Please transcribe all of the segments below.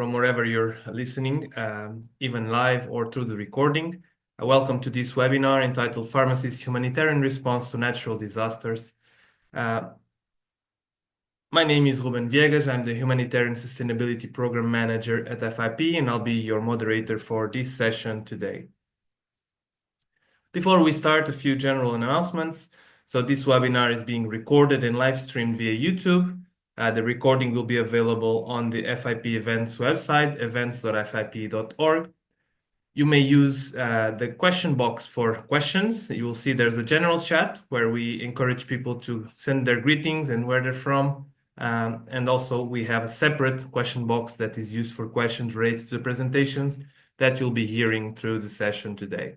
from wherever you're listening, even live or through the recording. Welcome to this webinar entitled Pharmacists, Humanitarian Response to Natural Disasters. My name is Rúben Viegas. I'm the Humanitarian Sustainability Program Manager at FIP, and I'll be your moderator for this session today. Before we start, a few general announcements. So this webinar is being recorded and live streamed via YouTube. The recording will be available on the FIP events website, events.fip.org. You may use the question box for questions. You will see there's a general chat where we encourage people to send their greetings and where they're from. And also we have a separate question box that is used for questions related to the presentations that you'll be hearing through the session today.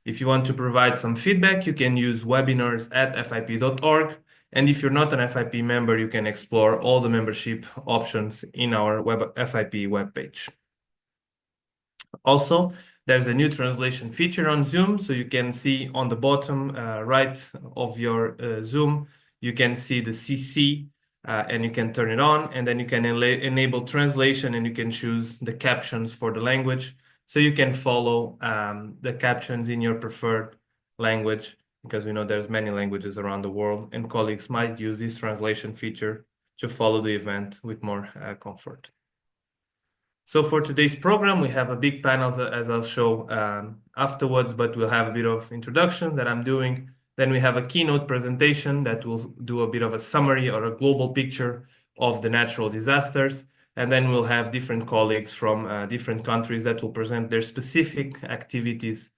If you want to provide some feedback, you can use webinars@fip.org. And if you're not an FIP member, you can explore all the membership options in our FIP webpage. Also, there's a new translation feature on Zoom, so you can see on the bottom right of your Zoom, you can see the CC and you can turn it on, and then you can enable translation and you can choose the captions for the language. So you can follow the captions in your preferred language, because we know there's many languages around the world, and colleagues might use this translation feature to follow the event with more comfort. So for today's program, we have a big panel, as I'll show afterwards, but we'll have a bit of introduction that I'm doing. Then we have a keynote presentation that will do a bit of a summary or a global picture of the natural disasters. And then we'll have different colleagues from different countries that will present their specific activities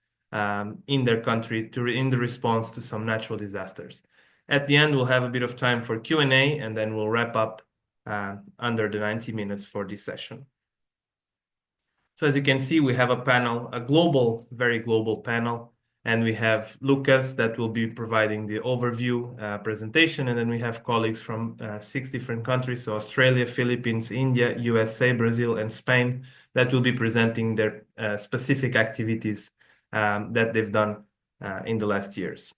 in their country in the response to some natural disasters. At the end, we'll have a bit of time for Q&A, and then we'll wrap up under the 90 minutes for this session. So as you can see, we have a panel, a global, very global panel, and we have Lucas that will be providing the overview presentation, and then we have colleagues from 6 different countries, so Australia, Philippines, India, USA, Brazil, and Spain, that will be presenting their specific activities that they've done in the last years.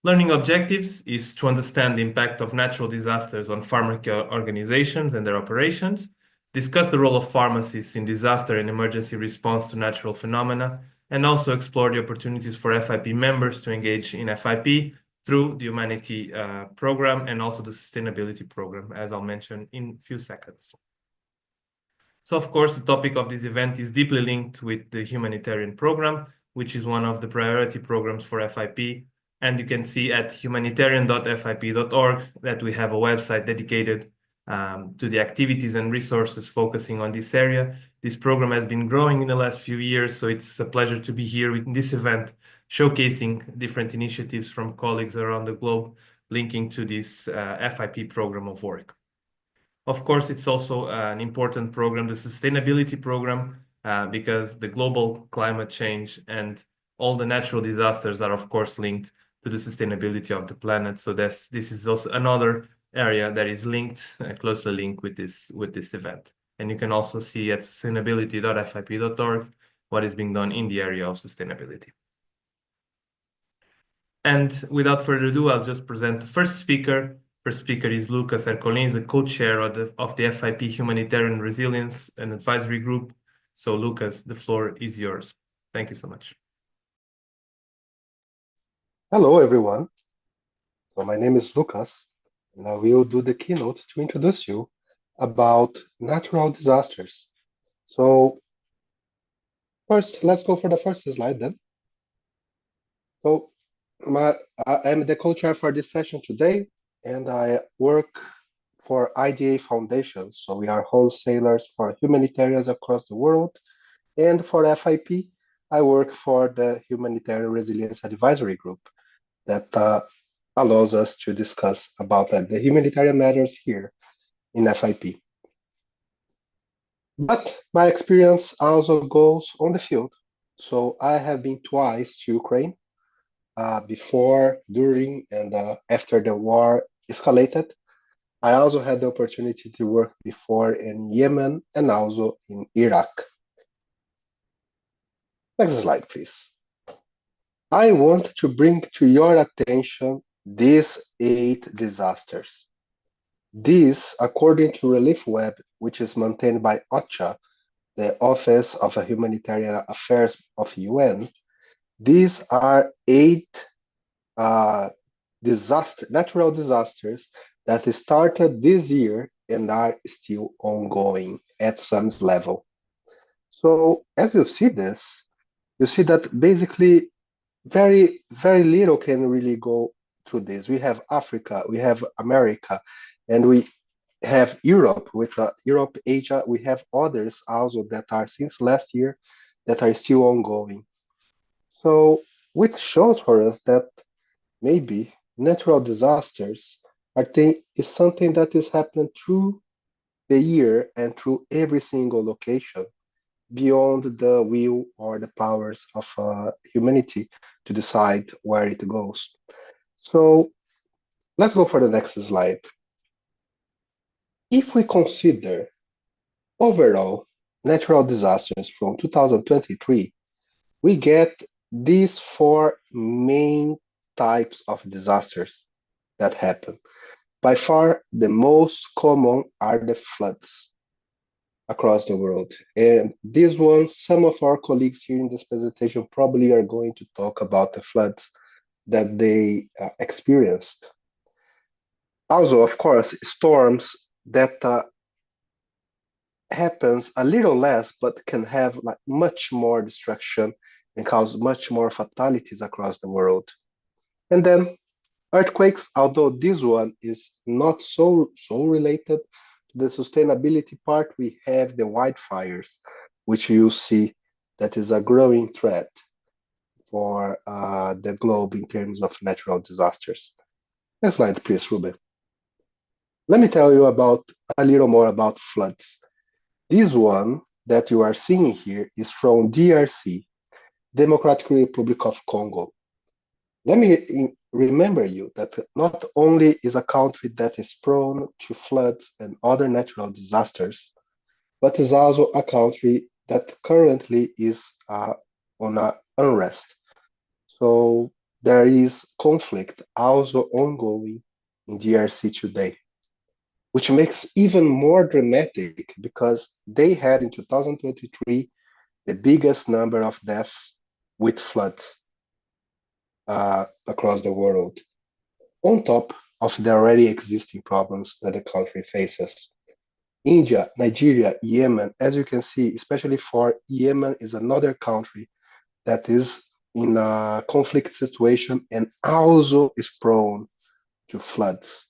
Learning objectives is to understand the impact of natural disasters on pharmaceutical organizations and their operations, discuss the role of pharmacists in disaster and emergency response to natural phenomena, and also explore the opportunities for FIP members to engage in FIP through the Humanity program and also the Sustainability program, as I'll mention in a few seconds. So, of course, the topic of this event is deeply linked with the Humanitarian program, which is one of the priority programs for FIP. And you can see at humanitarian.fip.org that we have a website dedicated to the activities and resources focusing on this area. This program has been growing in the last few years, so it's a pleasure to be here in this event, showcasing different initiatives from colleagues around the globe linking to this FIP program of work. Of course, it's also an important program, the sustainability program, because the global climate change and all the natural disasters are, of course, linked to the sustainability of the planet. So this is also another area that is linked, closely linked with this event. And you can also see at sustainability.fip.org what is being done in the area of sustainability. And without further ado, I'll just present the first speaker. First speaker is Lucas Ercolin, the co-chair of the FIP Humanitarian Resilience and Advisory Group. So Lucas, the floor is yours. Thank you so much. Hello, everyone. So my name is Lucas, and I will do the keynote to introduce you about natural disasters. So first, let's go for the first slide then. So I am the co-chair for this session today, and I work for IDA Foundation. So we are wholesalers for humanitarians across the world. And for FIP, I work for the Humanitarian Resilience Advisory Group that allows us to discuss about the humanitarian matters here in FIP. But my experience also goes on the field. So I have been twice to Ukraine, before, during, and after the war escalated. I also had the opportunity to work before in Yemen and also in Iraq. Next slide, please. I want to bring to your attention these 8 disasters. This, according to Relief Web, which is maintained by OCHA, the Office of Humanitarian Affairs of UN, these are 8 natural disasters that started this year and are still ongoing at some level. So as you see this, you see that basically very little can really go through this. We have Africa, we have America, and we have Europe with Europe, Asia. We have others also that are since last year that are still ongoing. So which shows for us that maybe natural disasters is something that is happening through the year and through every single location beyond the will or the powers of humanity to decide where it goes. So let's go for the next slide. If we consider overall natural disasters from 2023, we get these 4 main types of disasters that happen. By far, the most common are the floods across the world. And this one, some of our colleagues here in this presentation probably are going to talk about the floods that they experienced. Also, of course, storms that happens a little less, but can have like much more destruction and cause much more fatalities across the world. And then earthquakes, although this one is not so related to the sustainability part, we have the wildfires, which you see that is a growing threat for the globe in terms of natural disasters. Next slide, please, Rúben. Let me tell you about a little more about floods. This one that you are seeing here is from DRC, Democratic Republic of Congo. Let me remember you that not only is a country that is prone to floods and other natural disasters, but is also a country that currently is on unrest. So there is conflict also ongoing in DRC today, which makes even more dramatic because they had in 2023 the biggest number of deaths with floods across the world, on top of the already existing problems that the country faces. India, Nigeria, Yemen, as you can see, especially for Yemen, is another country that is in a conflict situation and also is prone to floods.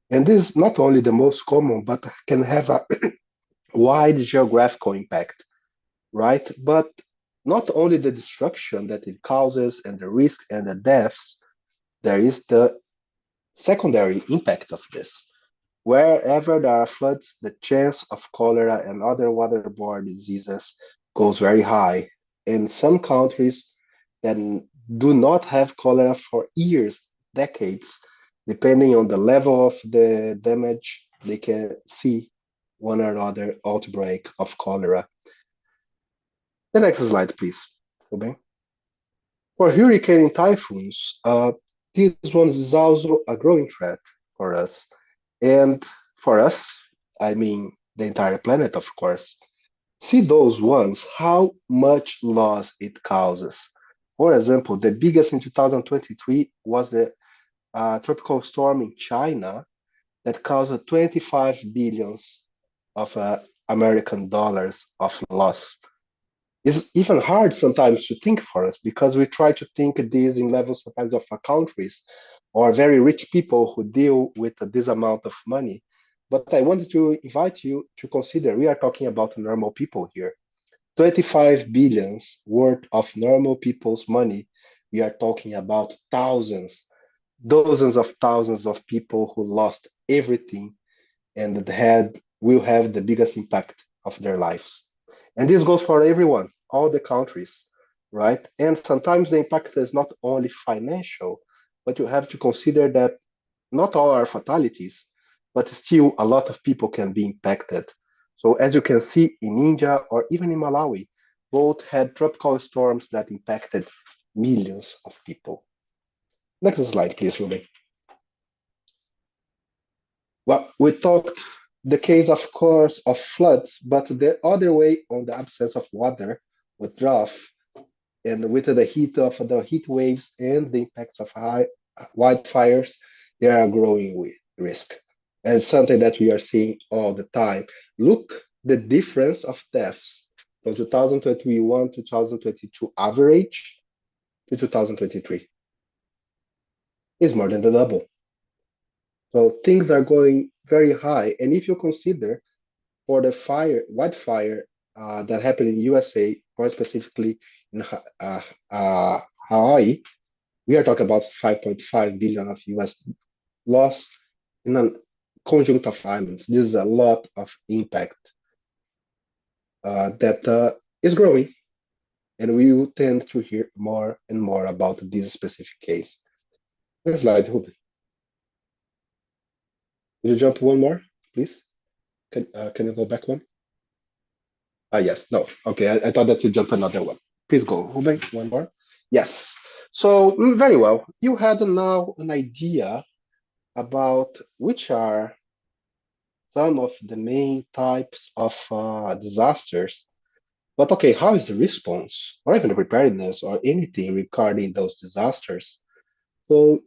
And this is not only the most common, but can have a wide geographical impact, right? But not only the destruction that it causes and the risk and the deaths, there is the secondary impact of this. Wherever there are floods, the chance of cholera and other waterborne diseases goes very high. In some countries that do not have cholera for years, decades, depending on the level of the damage, they can see one or other outbreak of cholera. The next slide, please. Rúben. For hurricane and typhoons, this one is also a growing threat for us. And for us, I mean the entire planet, of course. See those ones, how much loss it causes. For example, the biggest in 2023 was the tropical storm in China that caused 25 billions of American dollars of loss. It's even hard sometimes to think for us because we try to think these in levels sometimes of countries or very rich people who deal with this amount of money. But I wanted to invite you to consider we are talking about normal people here. 25 billions worth of normal people's money. We are talking about thousands, dozens of thousands of people who lost everything and that will have the biggest impact of their lives. And this goes for everyone, all the countries, right? And sometimes the impact is not only financial, but you have to consider that not all are fatalities, but still a lot of people can be impacted. So as you can see in India or even in Malawi, both had tropical storms that impacted millions of people. Next slide, please, Rúben. Well, we talked the case, of course, of floods, but the other way on the absence of water with drought and with the heat of the heat waves and the impacts of high wildfires, they are growing with risk. And something that we are seeing all the time. Look the difference of deaths from 2021 to 2022 average to 2023 is more than the double. So things are going very high. And if you consider for the wildfire that happened in USA, more specifically in Hawaii, we are talking about 5.5 billion of US loss in a conjunct of islands. This is a lot of impact that is growing, and we will tend to hear more and more about this specific case. Next slide, Rúben. Could you jump one more, please? Can you go back one? Yes, no. Okay, I thought that you jump another one. Please go, Rúben, one more. Yes. So, very well. You had now an idea about which are some of the main types of disasters. But okay, how is the response, or even the preparedness, or anything regarding those disasters? So,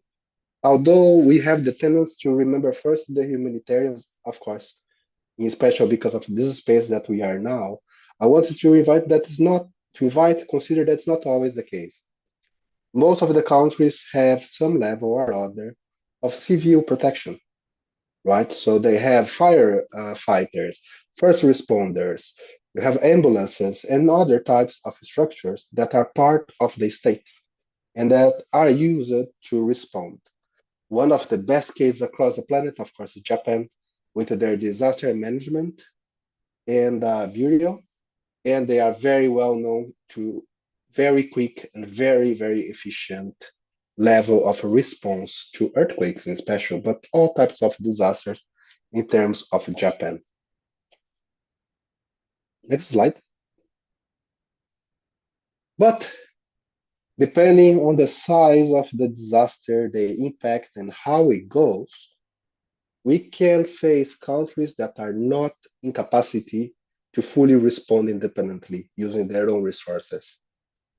although we have the tendency to remember first the humanitarians, of course, in special because of this space that we are now, I wanted to invite that is not to invite, consider that's not always the case. Most of the countries have some level or other of civil protection, right? So they have fire fighters, first responders, you have ambulances and other types of structures that are part of the state and that are used to respond. One of the best cases across the planet, of course, is Japan with their disaster management and bureau, and they are very well known to very quick and very efficient level of response to earthquakes in special, but all types of disasters in terms of Japan. Next slide. But depending on the size of the disaster, the impact, and how it goes, we can face countries that are not in capacity to fully respond independently using their own resources,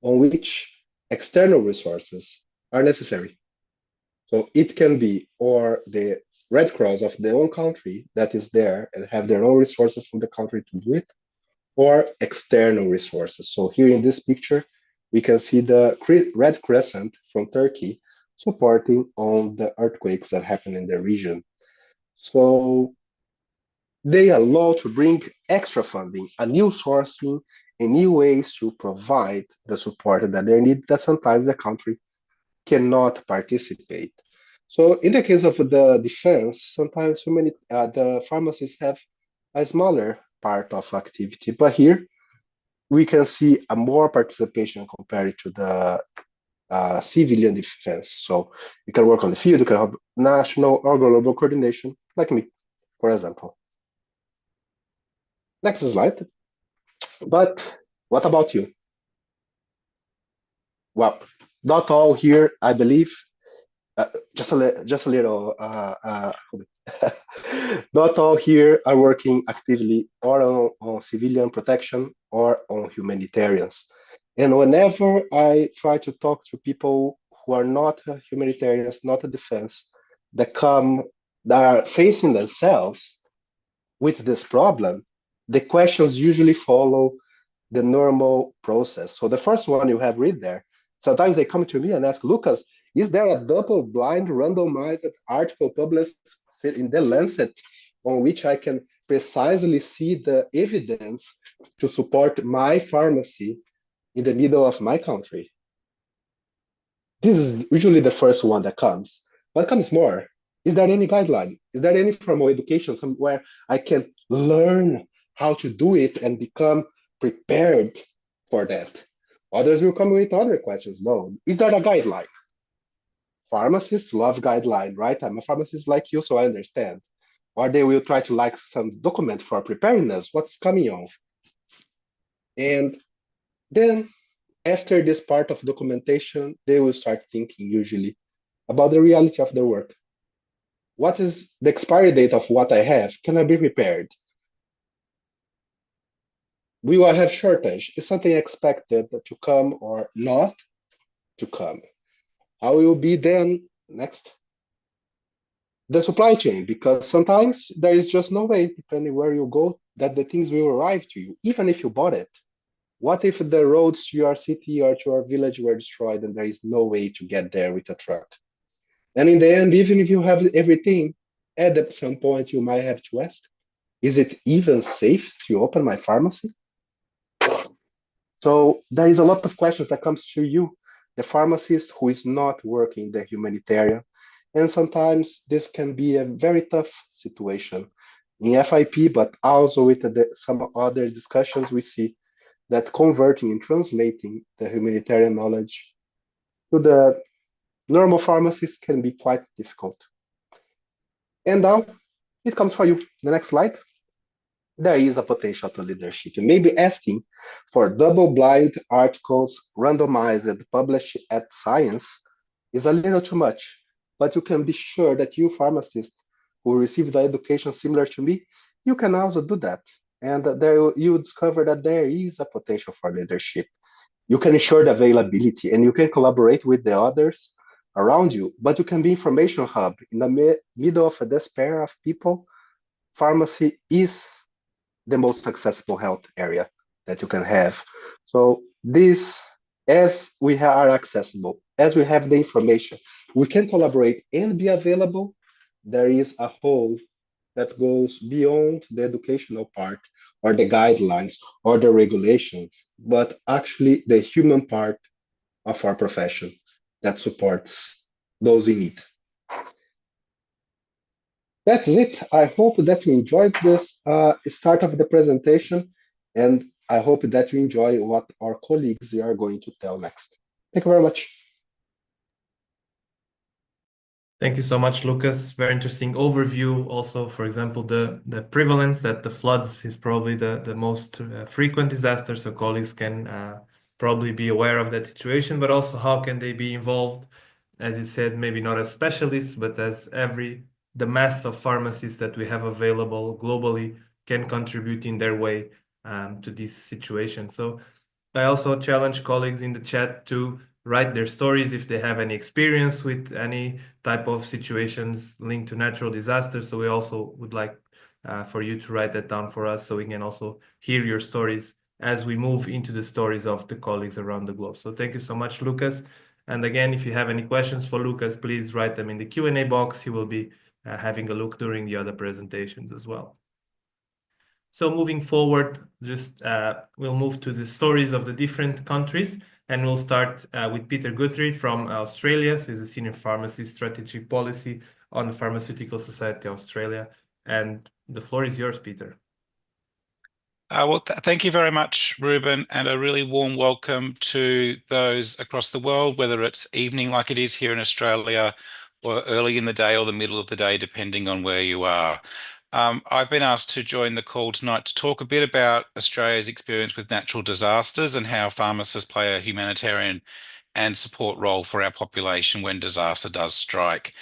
on which external resources are necessary. So it can be or the Red Cross of their own country that is there and have their own resources from the country to do it, or external resources. So here in this picture, we can see the Red Crescent from Turkey supporting on the earthquakes that happen in the region. So they allow to bring extra funding, a new sourcing, and new ways to provide the support that they need that sometimes the country cannot participate. So in the case of the defense, sometimes the pharmacists have a smaller part of activity, but here we can see a more participation compared to the civilian defense. So you can work on the field, you can have national or global coordination, like me, for example. Next slide. But what about you? Well, not all here, I believe. Just a little. Not all here are working actively or on civilian protection or on humanitarians. And whenever I try to talk to people who are not humanitarians, not a defense, that are facing themselves with this problem, the questions usually follow the normal process. So the first one you have read there, sometimes they come to me and ask, Lucas, is there a double-blind randomized article published in the Lancet on which I can precisely see the evidence to support my pharmacy in the middle of my country? This is usually the first one that comes. What comes more? Is there any guideline? Is there any formal education somewhere I can learn how to do it and become prepared for that? Others will come with other questions. No. Is there a guideline? Pharmacists love guideline, right? I'm a pharmacist like you, so I understand. Or they will try to like some document for preparedness, what's coming on. And then after this part of documentation, they will start thinking usually about the reality of their work. What is the expiry date of what I have? Can I be prepared? Will I have shortage? Is something expected to come or not to come? How will be then next? The supply chain, because sometimes there is just no way, depending where you go, that the things will arrive to you, even if you bought it. What if the roads to your city or to your village were destroyed and there is no way to get there with a truck? And in the end, even if you have everything, at some point you might have to ask, is it even safe to open my pharmacy? So there is a lot of questions that comes to you, the pharmacist who is not working the humanitarian. And sometimes this can be a very tough situation in FIP, but also with some other discussions we see that converting and translating the humanitarian knowledge to the normal pharmacist can be quite difficult. And now it comes for you. The next slide. There is a potential to leadership. You may be asking for double-blind articles randomized published at Science is a little too much, but you can be sure that you pharmacists who received the education similar to me, you can also do that. And there you discover that there is a potential for leadership. You can ensure the availability and you can collaborate with the others around you, but you can be information hub in the middle of a despair of people. Pharmacy is the most accessible health area that you can have. So this, as we are accessible, as we have the information, we can collaborate and be available. There is a whole that goes beyond the educational part or the guidelines or the regulations, but actually the human part of our profession that supports those in need. That's it. I hope that you enjoyed this start of the presentation, and I hope that you enjoy what our colleagues are going to tell next. Thank you very much. Thank you so much, Lucas. Very interesting overview. Also, for example, the prevalence that the floods is probably the most frequent disaster, so colleagues can probably be aware of that situation, but also how can they be involved, as you said, maybe not as specialists, but as the mass of pharmacists that we have available globally can contribute in their way to this situation. So I also challenge colleagues in the chat to write their stories if they have any experience with any type of situations linked to natural disasters. So we also would like for you to write that down for us so we can also hear your stories as we move into the stories of the colleagues around the globe. So thank you so much, Lucas. And again, if you have any questions for Lucas, please write them in the Q&A box. He will be having a look during the other presentations as well. So moving forward, just we'll move to the stories of the different countries, and we'll start with Peter Guthrie from Australia. So he's a senior pharmacist, strategic policy on the Pharmaceutical Society of Australia. And the floor is yours, Peter. Thank you very much, Rúben, and a really warm welcome to those across the world, whether it's evening like it is here in Australia, or early in the day or the middle of the day, depending on where you are. I've been asked to join the call tonight to talk a bit about Australia's experience with natural disasters and how pharmacists play a humanitarian and support role for our population when disaster does strike.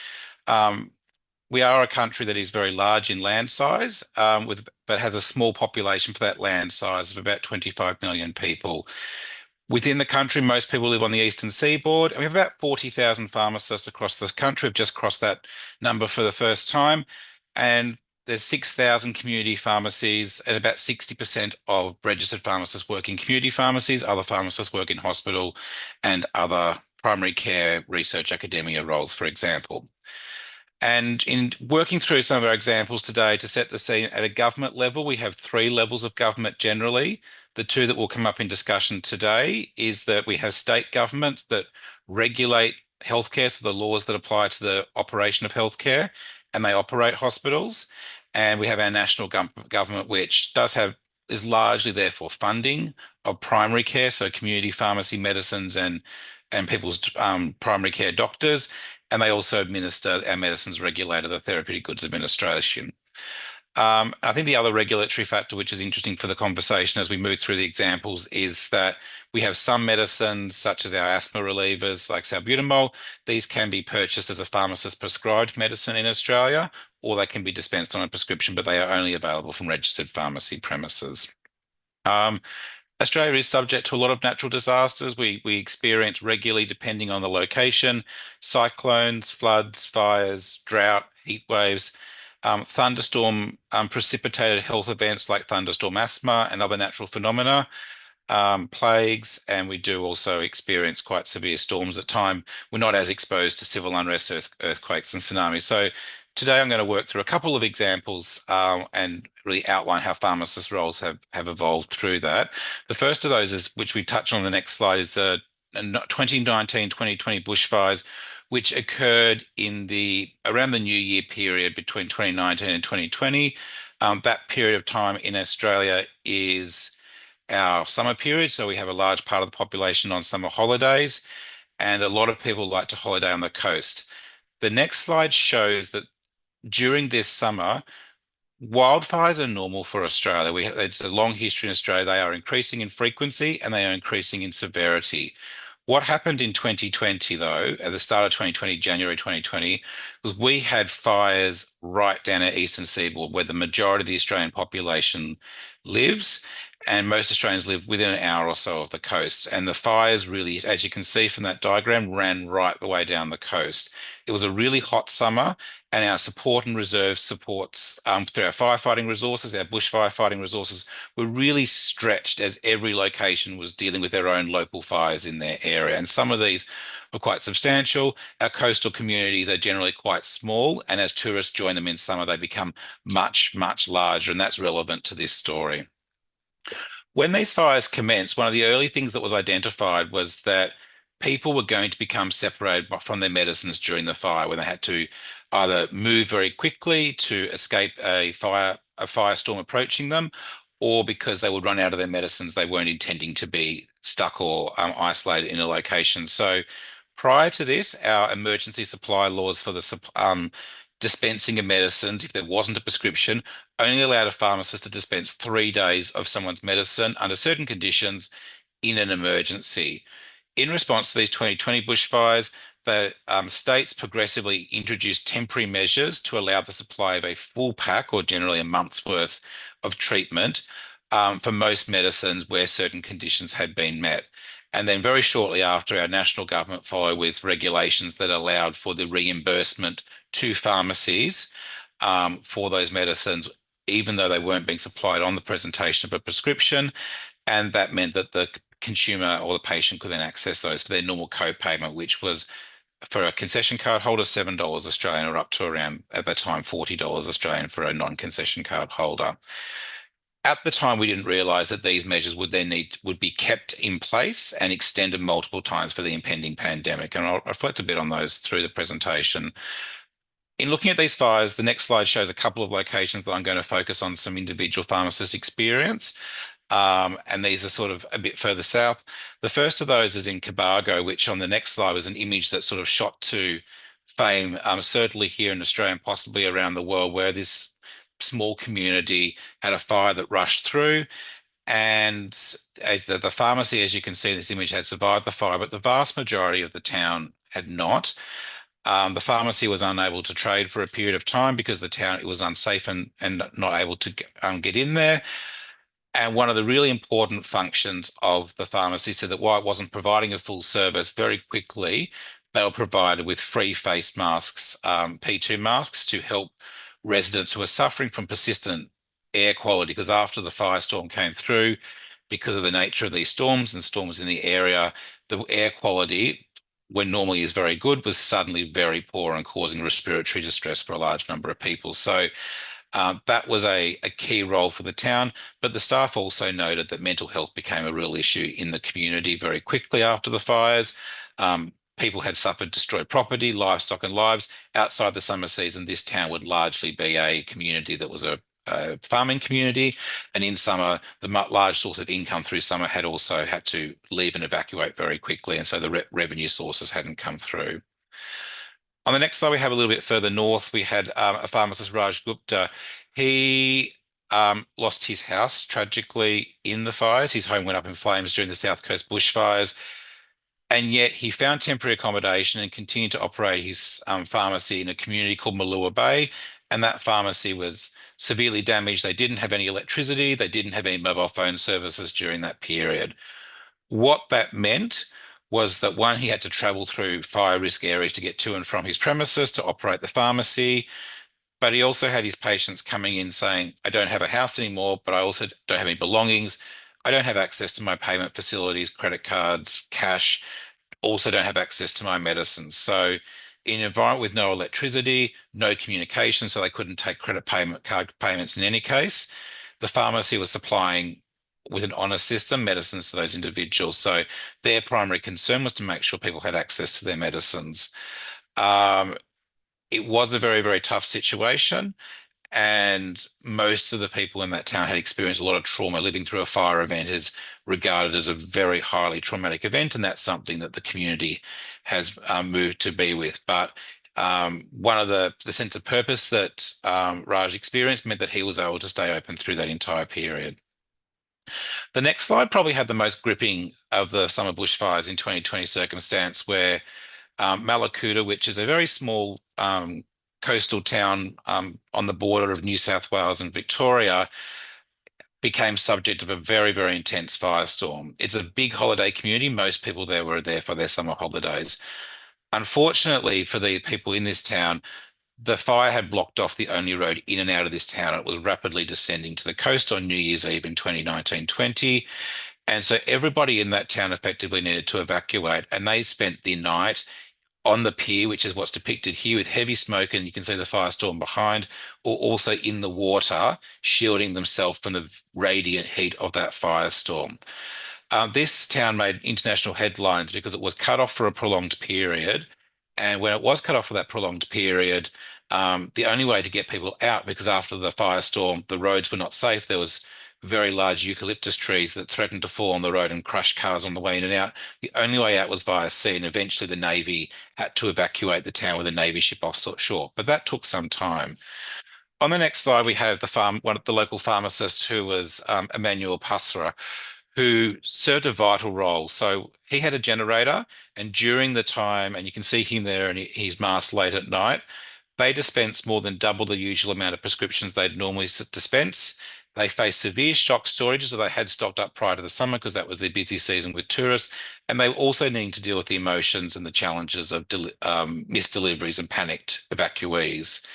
We are a country that is very large in land size, but has a small population for that land size of about 25 million people. Within the country, most people live on the eastern seaboard, and we have about 40,000 pharmacists across the country. We've just crossed that number for the first time, and there's 6,000 community pharmacies, and about 60% of registered pharmacists work in community pharmacies. Other pharmacists work in hospital and other primary care research academia roles, for example. And in working through some of our examples today to set the scene at a government level, we have 3 levels of government generally. The 2 that will come up in discussion today is that we have state governments that regulate healthcare, so the laws that apply to the operation of healthcare, and they operate hospitals. And we have our national government, which is largely there for funding of primary care, so community pharmacy medicines and people's primary care doctors. And they also administer our medicines regulator, the Therapeutic Goods Administration. I think the other regulatory factor, which is interesting for the conversation as we move through the examples, is that we have some medicines, such as our asthma relievers, like salbutamol. These can be purchased as a pharmacist prescribed medicine in Australia, or they can be dispensed on a prescription, but they are only available from registered pharmacy premises. Australia is subject to a lot of natural disasters. We experience regularly, depending on the location, cyclones, floods, fires, drought, heat waves, thunderstorm precipitated health events like thunderstorm asthma and other natural phenomena, plagues, and we do also experience quite severe storms at times. We're not as exposed to civil unrest, earthquakes, and tsunamis. So today I'm going to work through a couple of examples and really outline how pharmacist roles have evolved through that. The first of those is, which we touch on the next slide, is the 2019-2020 bushfires, which occurred around the New Year period between 2019 and 2020. That period of time in Australia is our summer period, so we have a large part of the population on summer holidays, and a lot of people like to holiday on the coast. The next slide shows that during this summer, wildfires are normal for Australia. It's a long history in Australia. They are increasing in frequency and they are increasing in severity. What happened in 2020, though, at the start of 2020, January 2020, was we had fires right down our eastern seaboard where the majority of the Australian population lives, and most Australians live within an hour or so of the coast. And the fires really, as you can see from that diagram, ran right the way down the coast. It was a really hot summer, and our support and reserve supports through our firefighting resources, our bush firefighting resources, were really stretched as every location was dealing with their own local fires in their area. And some of these were quite substantial. Our coastal communities are generally quite small, and as tourists join them in summer, they become much, much larger, and that's relevant to this story. When these fires commenced, one of the early things that was identified was that people were going to become separated from their medicines during the fire, when they had to either move very quickly to escape a firestorm approaching them, or because they would run out of their medicines, they weren't intending to be stuck or isolated in a location. So prior to this, our emergency supply laws for the dispensing of medicines, if there wasn't a prescription, only allowed a pharmacist to dispense 3 days of someone's medicine under certain conditions in an emergency. In response to these 2020 bushfires, the states progressively introduced temporary measures to allow the supply of a full pack, or generally a month's worth of treatment, for most medicines where certain conditions had been met. And then very shortly after, our national government followed with regulations that allowed for the reimbursement to pharmacies for those medicines, even though they weren't being supplied on the presentation of a prescription. And that meant that the consumer or the patient could then access those for their normal co-payment, which was, for a concession card holder, $7 Australian, or up to around, at the time, $40 Australian for a non-concession card holder. At the time, we didn't realise that these measures would be kept in place and extended multiple times for the impending pandemic. And I'll reflect a bit on those through the presentation. In looking at these fires, the next slide shows a couple of locations that I'm going to focus on some individual pharmacist experience. And these are sort of a bit further south. The first of those is in Cobargo, which on the next slide was an image that sort of shot to fame, certainly here in Australia and possibly around the world, where this small community had a fire that rushed through, and the pharmacy, as you can see in this image, had survived the fire, but the vast majority of the town had not. The pharmacy was unable to trade for a period of time because it was unsafe and not able to get in there. And one of the really important functions of the pharmacy said that while it wasn't providing a full service, very quickly they were provided with free face masks, P2 masks, to help residents who are suffering from persistent air quality, because after the firestorm came through, because of the nature of these storms and storms in the area, the air quality, when normally is very good, was suddenly very poor and causing respiratory distress for a large number of people. So that was a key role for the town, but the staff also noted that mental health became a real issue in the community very quickly after the fires. People had suffered destroyed property, livestock and lives. Outside the summer season, this town would largely be a community that was a farming community. And in summer, the large source of income through summer had also had to leave and evacuate very quickly. And so the revenue sources hadn't come through. On the next slide, we have a little bit further north, we had a pharmacist, Raj Gupta. He lost his house tragically in the fires. His home went up in flames during the South Coast bushfires, and yet he found temporary accommodation and continued to operate his pharmacy in a community called Malua Bay. And that pharmacy was severely damaged. They didn't have any electricity. They didn't have any mobile phone services during that period. What that meant was that one, he had to travel through fire risk areas to get to and from his premises to operate the pharmacy. But he also had his patients coming in saying, I don't have a house anymore, but I also don't have any belongings. I don't have access to my payment facilities, credit cards, cash, also don't have access to my medicines. So in an environment with no electricity, no communication, so they couldn't take credit card payments in any case, the pharmacy was supplying with an honour system medicines to those individuals. So their primary concern was to make sure people had access to their medicines. It was a very, very tough situation. And most of the people in that town had experienced a lot of trauma. Living through a fire event is regarded as a very highly traumatic event, and that's something that the community has moved to be with. But one of the sense of purpose that Raj experienced meant that he was able to stay open through that entire period. The next slide probably had the most gripping of the summer bushfires in 2020 circumstance, where Malakuta, which is a very small coastal town on the border of New South Wales and Victoria, became subject of a very, very intense firestorm. It's a big holiday community. Most people there were there for their summer holidays. Unfortunately for the people in this town, the fire had blocked off the only road in and out of this town. It was rapidly descending to the coast on New Year's Eve in 2019-20. And so everybody in that town effectively needed to evacuate, and they spent the night on the pier, which is what's depicted here, with heavy smoke, and you can see the firestorm behind, or also in the water, shielding themselves from the radiant heat of that firestorm. This town made international headlines because it was cut off for a prolonged period. And when it was cut off for that prolonged period, the only way to get people out, because after the firestorm, the roads were not safe. There was very large eucalyptus trees that threatened to fall on the road and crush cars on the way in and out. The only way out was via sea, and eventually the Navy had to evacuate the town with a Navy ship offshore. But that took some time. On the next slide, we have one of the local pharmacists, who was Emmanuel Pasra, who served a vital role. So he had a generator, and during the time, and you can see him there and he's masked late at night, they dispensed more than double the usual amount of prescriptions they'd normally dispense. They faced severe shock shortages that they had stocked up prior to the summer because that was their busy season with tourists. And they were also needing to deal with the emotions and the challenges of missed deliveries and panicked evacuees.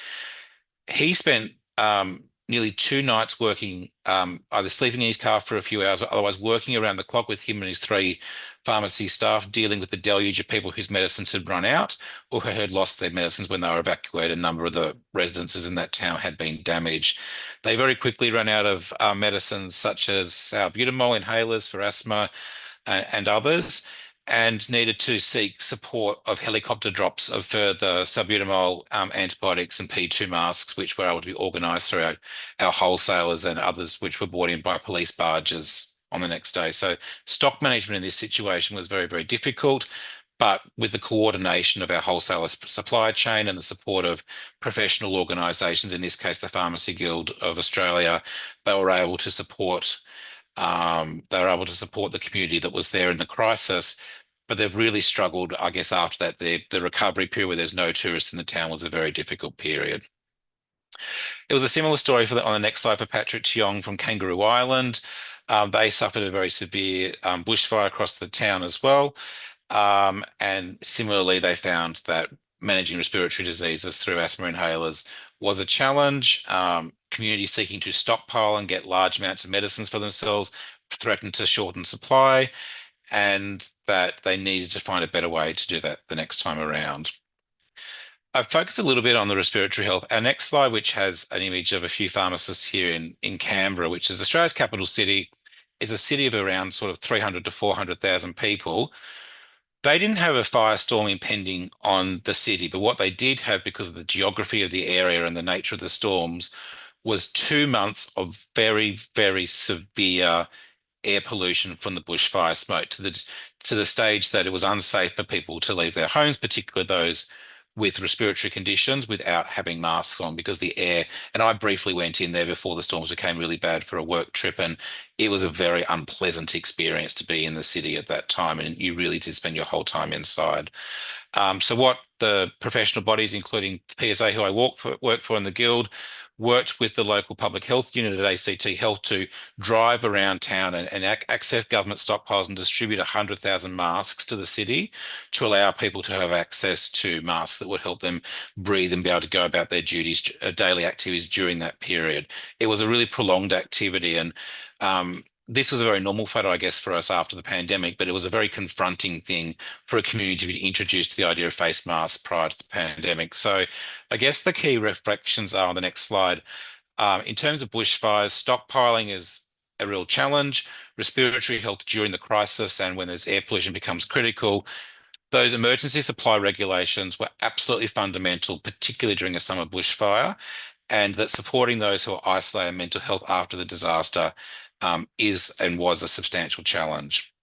He spent nearly 2 nights working, either sleeping in his car for a few hours, or otherwise working around the clock with him and his 3 pharmacy staff, dealing with the deluge of people whose medicines had run out or who had lost their medicines when they were evacuated. A number of the residences in that town had been damaged. They very quickly ran out of medicines such as salbutamol inhalers for asthma and others, and needed to seek support of helicopter drops of further salbutamol antibiotics and P2 masks, which were able to be organised through our wholesalers and others, which were brought in by police barges on the next day. So stock management in this situation was very, very difficult, but with the coordination of our wholesaler supply chain and the support of professional organisations, in this case the Pharmacy Guild of Australia, they were able to support the community that was there in the crisis. But they've really struggled, I guess, after that. The recovery period where there's no tourists in the town was a very difficult period. It was a similar story on the next slide for Patrick Tiong from Kangaroo Island. They suffered a very severe bushfire across the town as well. And similarly, they found that managing respiratory diseases through asthma inhalers was a challenge. Community seeking to stockpile and get large amounts of medicines for themselves threatened to shorten supply, and that they needed to find a better way to do that the next time around. I've focused a little bit on the respiratory health. Our next slide, which has an image of a few pharmacists here in Canberra, which is Australia's capital city, is a city of around sort of 300 to 400,000 people. They didn't have a firestorm impending on the city, but what they did have, because of the geography of the area and the nature of the storms, was 2 months of very, very severe air pollution from the bushfire smoke, to the stage that it was unsafe for people to leave their homes, particularly those with respiratory conditions without having masks on because the air, and I briefly went in there before the storms became really bad for a work trip, and it was a very unpleasant experience to be in the city at that time, and you really did spend your whole time inside. So what the professional bodies, including PSA, who I work for in the Guild, worked with the local public health unit at ACT Health to drive around town and access government stockpiles and distribute 100,000 masks to the city to allow people to have access to masks that would help them breathe and be able to go about their duties, daily activities during that period. It was a really prolonged activity, and this was a very normal photo, I guess, for us after the pandemic, but it was a very confronting thing for a community to be introduced to the idea of face masks prior to the pandemic. So I guess the key reflections are on the next slide. In terms of bushfires, stockpiling is a real challenge. Respiratory health during the crisis and when there's air pollution becomes critical. Those emergency supply regulations were absolutely fundamental, particularly during a summer bushfire, and that supporting those who are isolated mental health after the disaster is and was a substantial challenge.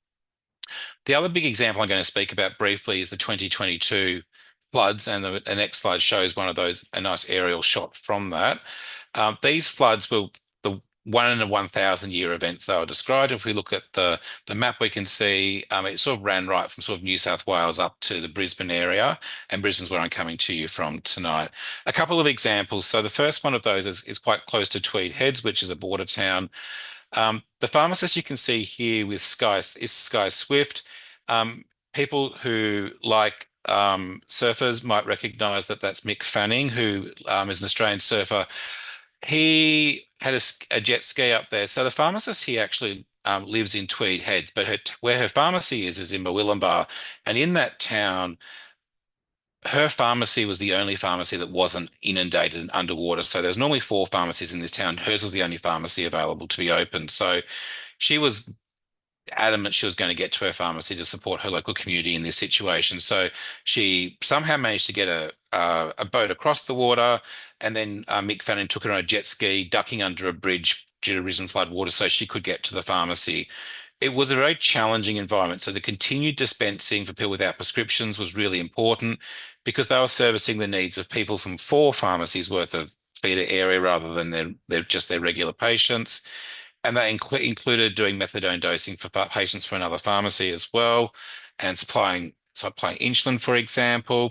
The other big example I'm going to speak about briefly is the 2022 floods, and the next slide shows one of those, a nice aerial shot from that. These floods were the 1 in a 1,000 year events they were described. If we look at the map, we can see it sort of ran right from sort of New South Wales up to the Brisbane area, and Brisbane's where I'm coming to you from tonight. A couple of examples. So the first one of those is quite close to Tweed Heads, which is a border town. The pharmacist you can see here with Sky is Sky Swift. People who like surfers might recognize that that's Mick Fanning, who is an Australian surfer. He had a jet ski up there. So the pharmacist here actually lives in Tweed Heads, but where her pharmacy is in Murwillumbah. And in that town, her pharmacy was the only pharmacy that wasn't inundated and underwater. So there's normally 4 pharmacies in this town. Hers was the only pharmacy available to be open. So she was adamant she was going to get to her pharmacy to support her local community in this situation. So she somehow managed to get a boat across the water, and then Mick Fanning took her on a jet ski, ducking under a bridge due to risen flood water so she could get to the pharmacy. It was a very challenging environment. So the continued dispensing for people without prescriptions was really important because they were servicing the needs of people from 4 pharmacies worth of feeder area rather than just their regular patients. And that included doing methadone dosing for patients for another pharmacy as well, and supplying insulin, for example.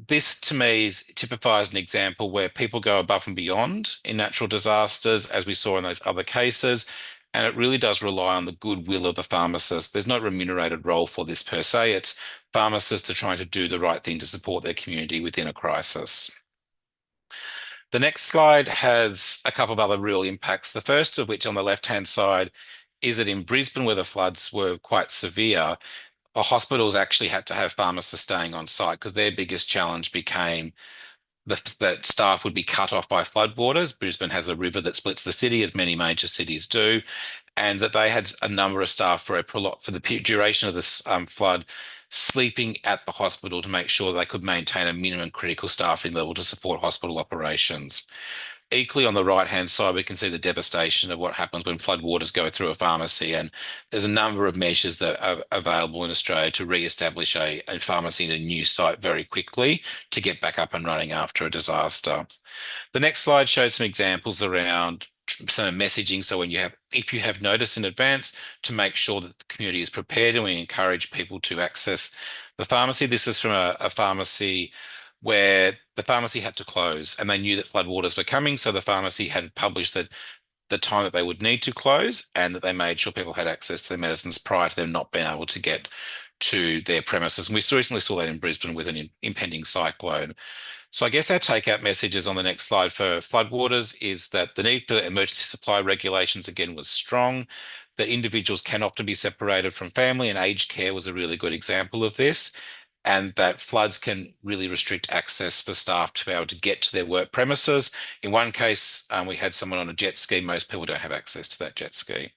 This to me typifies an example where people go above and beyond in natural disasters, as we saw in those other cases, and it really does rely on the goodwill of the pharmacist. There's no remunerated role for this per se. It's pharmacists are trying to do the right thing to support their community within a crisis. The next slide has a couple of other real impacts. The first of which on the left-hand side is that in Brisbane, where the floods were quite severe, the hospitals actually had to have pharmacists staying on site because their biggest challenge became that staff would be cut off by floodwaters. Brisbane has a river that splits the city, as many major cities do, and that they had a number of staff for the duration of this flood sleeping at the hospital to make sure they could maintain a minimum critical staffing level to support hospital operations. Equally, on the right-hand side, we can see the devastation of what happens when floodwaters go through a pharmacy. And there's a number of measures that are available in Australia to re-establish a pharmacy in a new site very quickly to get back up and running after a disaster. The next slide shows some examples around some messaging. So if you have notice in advance, to make sure that the community is prepared, and we encourage people to access the pharmacy. This is from a pharmacy where the pharmacy had to close, and they knew that floodwaters were coming. So the pharmacy had published that the time that they would need to close, and that they made sure people had access to their medicines prior to them not being able to get to their premises. And we recently saw that in Brisbane with an impending cyclone. So I guess our takeout messages on the next slide for floodwaters is that the need for emergency supply regulations again was strong, that individuals can often be separated from family, and aged care was a really good example of this, and that floods can really restrict access for staff to be able to get to their work premises. In one case, we had someone on a jet ski. Most people don't have access to that jet ski.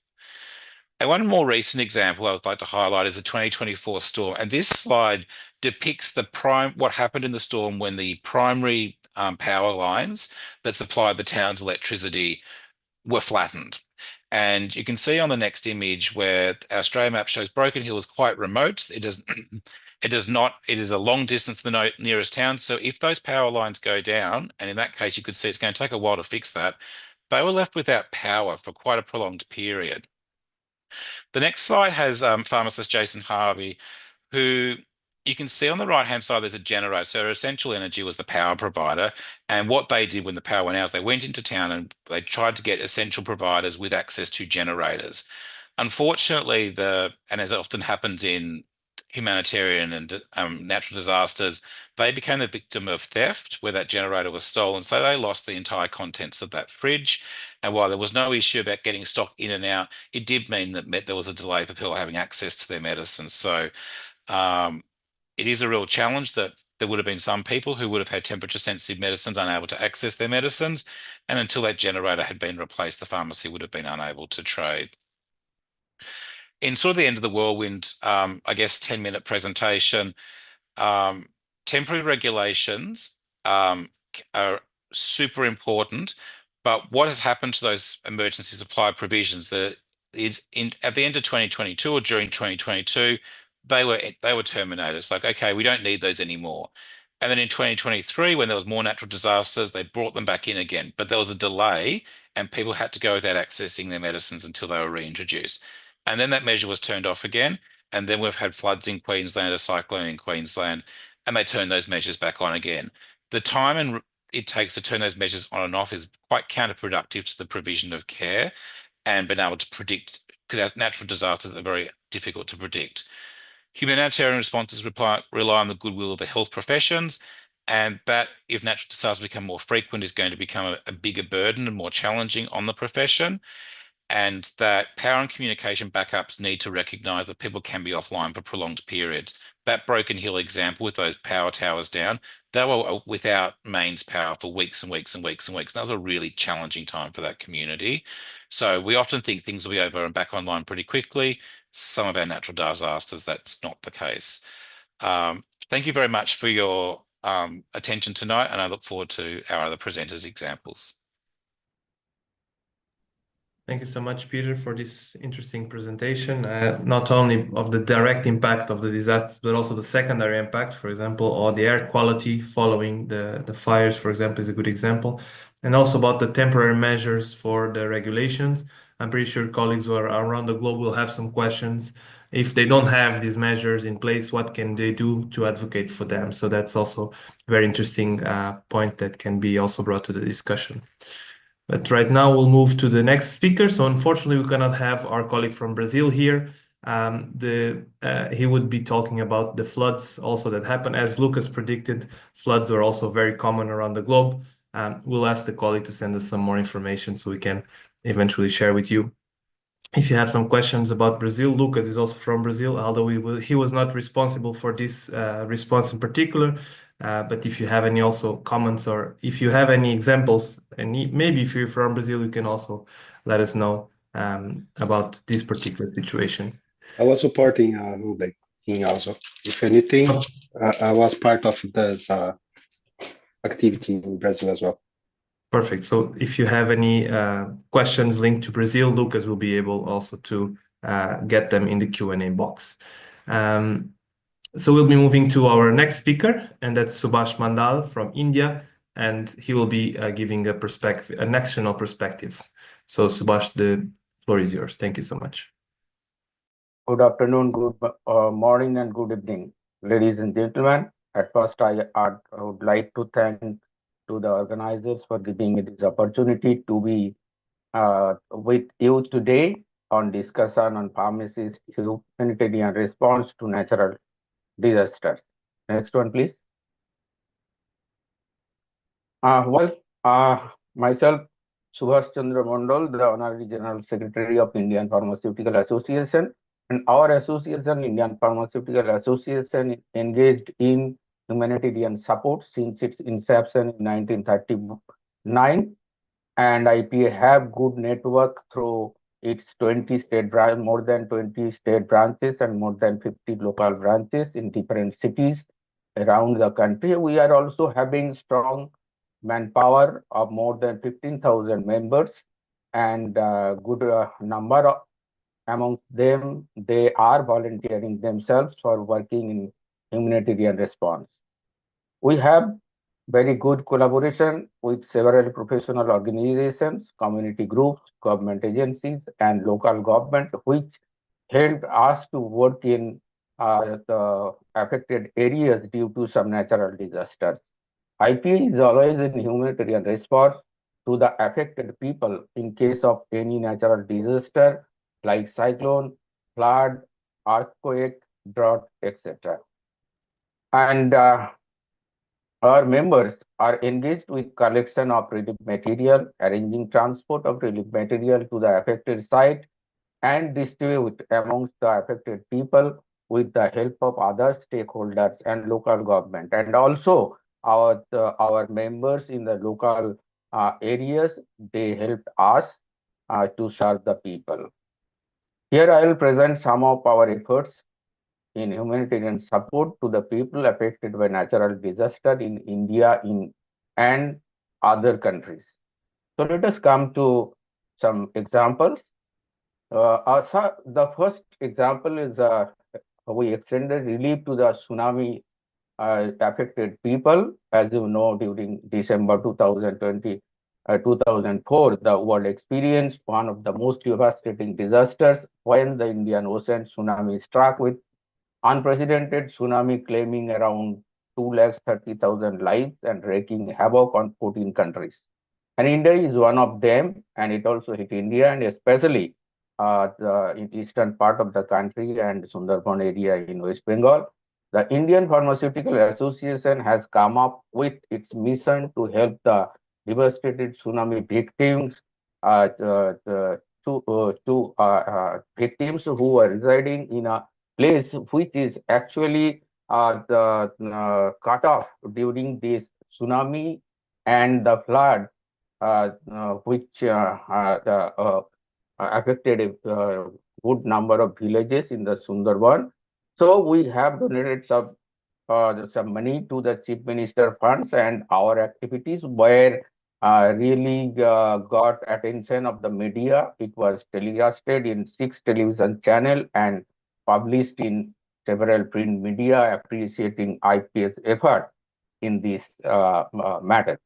And one more recent example I would like to highlight is the 2024 storm. And this slide depicts what happened in the storm when the primary power lines that supplied the town's electricity were flattened. And you can see on the next image where our Australia map shows Broken Hill is quite remote. It does not, it is a long distance to the nearest town. So if those power lines go down, and in that case, you could see it's going to take a while to fix that, they were left without power for quite a prolonged period. The next slide has pharmacist Jason Harvey, who you can see on the right-hand side, there's a generator. So Essential Energy was the power provider. And what they did when the power went out is they went into town and they tried to get essential providers with access to generators. Unfortunately, and as often happens in humanitarian and natural disasters, they became the victim of theft where that generator was stolen. So they lost the entire contents of that fridge. And while there was no issue about getting stock in and out, it did mean that there was a delay for people having access to their medicines. So it is a real challenge that there would have been some people who would have had temperature sensitive medicines unable to access their medicines. And until that generator had been replaced, the pharmacy would have been unable to trade. In sort of the end of the whirlwind, I guess 10-minute presentation, temporary regulations are super important, but what has happened to those emergency supply provisions that is at the end of 2022 or during 2022, they were terminated. It's like, okay, we don't need those anymore. And then in 2023, when there was more natural disasters, they brought them back in again, but there was a delay and people had to go without accessing their medicines until they were reintroduced. And then that measure was turned off again. And then we've had floods in Queensland, a cyclone in Queensland, and they turn those measures back on again. The time it takes to turn those measures on and off is quite counterproductive to the provision of care and being able to predict, because natural disasters are very difficult to predict. Humanitarian responses rely on the goodwill of the health professions, and that, if natural disasters become more frequent, is going to become a bigger burden and more challenging on the profession. And that power and communication backups need to recognize that people can be offline for prolonged periods. That Broken Hill example with those power towers down, they were without mains power for weeks and weeks and weeks and weeks. And that was a really challenging time for that community. So we often think things will be over and back online pretty quickly. Some of our natural disasters, that's not the case. Thank you very much for your attention tonight, and I look forward to our other presenters' examples. Thank you so much, Peter, for this interesting presentation, not only of the direct impact of the disasters, but also the secondary impact, for example, or the air quality following the fires, for example, is a good example, and also about the temporary measures for the regulations. I'm pretty sure colleagues who are around the globe will have some questions. If they don't have these measures in place, what can they do to advocate for them? So that's also a very interesting point that can be also brought to the discussion. But right now we'll move to the next speaker. So unfortunately, we cannot have our colleague from Brazil here. He would be talking about the floods also that happen. As Lucas predicted, floods are also very common around the globe. We'll ask the colleague to send us some more information so we can eventually share with you. If you have some questions about Brazil, Lucas is also from Brazil, although he was not responsible for this response in particular. But if you have any also comments, or if you have any examples, and maybe if you're from Brazil, you can also let us know about this particular situation. I was supporting Rúben also. If anything, I was part of this activity in Brazil as well. Perfect. So if you have any questions linked to Brazil, Lucas will be able also to get them in the Q&A box. So we'll be moving to our next speaker, and that's Subhash Mandal from India, and he will be giving a national perspective. So Subhash, the floor is yours. Thank you so much. Good afternoon, good morning, and good evening, ladies and gentlemen. At first, I would like to thank to the organizers for giving me this opportunity to be with you today on discussion on pharmacists' humanitarian response to natural disasters. Next one, please. Myself, Subhash Chandra Mondal, the Honorary General Secretary of Indian Pharmaceutical Association, and our association, Indian Pharmaceutical Association, engaged in humanitarian support since its inception in 1939, and IPA have good network through its 20 state branch, more than 20 state branches and more than 50 local branches in different cities around the country. We are also having strong manpower of more than 15,000 members, and good number of amongst them, they are volunteering themselves for working in humanitarian response. We have very good collaboration with several professional organizations, community groups, government agencies, and local government, which helped us to work in the affected areas due to some natural disasters. IPA is always in humanitarian response to the affected people in case of any natural disaster like cyclone, flood, earthquake, drought, etc. And our members are engaged with collection of relief material, arranging transport of relief material to the affected site, and distribute amongst the affected people with the help of other stakeholders and local government. And also our members in the local areas, they helped us to serve the people. Here I will present some of our efforts in humanitarian support to the people affected by natural disaster in India and other countries. So let us come to some examples. So the first example is we extended relief to the tsunami affected people. As you know, during December 2020, 2004, the world experienced one of the most devastating disasters when the Indian Ocean tsunami struck with unprecedented tsunami claiming around 230,000 lives and wreaking havoc on 14 countries. And India is one of them, and it also hit India, and especially in eastern part of the country and Sundarban area in West Bengal. The Indian Pharmaceutical Association has come up with its mission to help the devastated tsunami victims victims who are residing in a place which is actually cut off during this tsunami and the flood which affected a good number of villages in the Sundarban. So we have donated some money to the Chief Minister funds, and our activities were really got attention of the media. It was telecasted in 6 television channel and published in several print media appreciating IPS effort in this matter.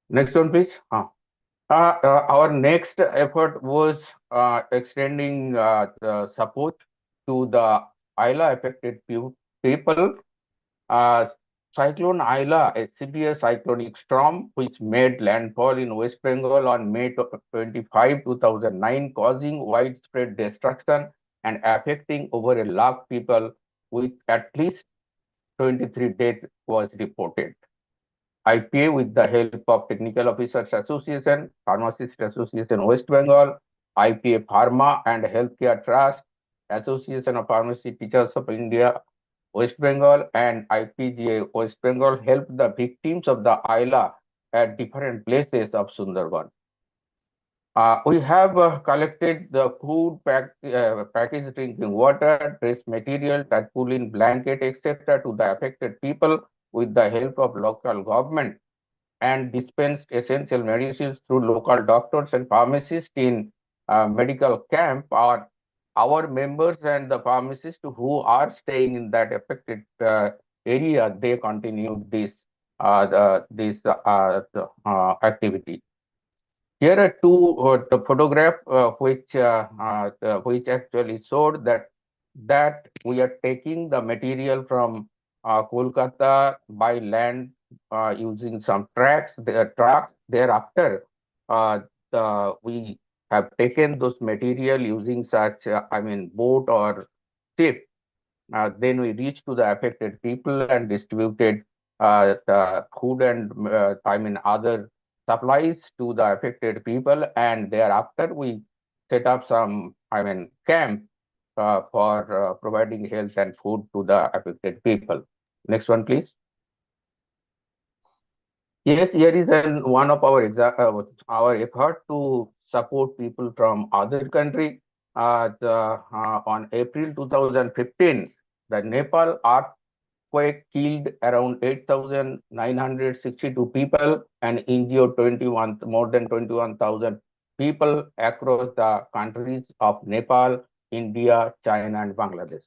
Next one, please. Our next effort was extending the support to the Ayla affected people. Cyclone Ayla, a severe cyclonic storm which made landfall in West Bengal on May 25, 2009, causing widespread destruction and affecting over 1 lakh people, with at least 23 deaths was reported. IPA, with the help of Technical Officers Association, Pharmacists Association West Bengal, IPA Pharma and Healthcare Trust, Association of Pharmacy Teachers of India West Bengal, and IPGA West Bengal helped the victims of the Ayla at different places of Sundarban. We have collected the food, packaged drinking water, dress material, tarpaulin, blanket, etc. to the affected people with the help of local government, and dispensed essential medicines through local doctors and pharmacists in medical camp. Our members and the pharmacists who are staying in that affected area, they continued this activity. Here are two the photograph which actually showed that we are taking the material from Kolkata by land using some trucks. Thereafter, we have taken those material using such boat or ship. Then we reached to the affected people and distributed the food and other supplies to the affected people, and thereafter we set up some camp for providing health and food to the affected people. Next one, please. Yes, here is one of our effort to support people from other country. On April 2015, the Nepal earthquake killed around 8,962 people and injured more than 21,000 people across the countries of Nepal, India, China, and Bangladesh.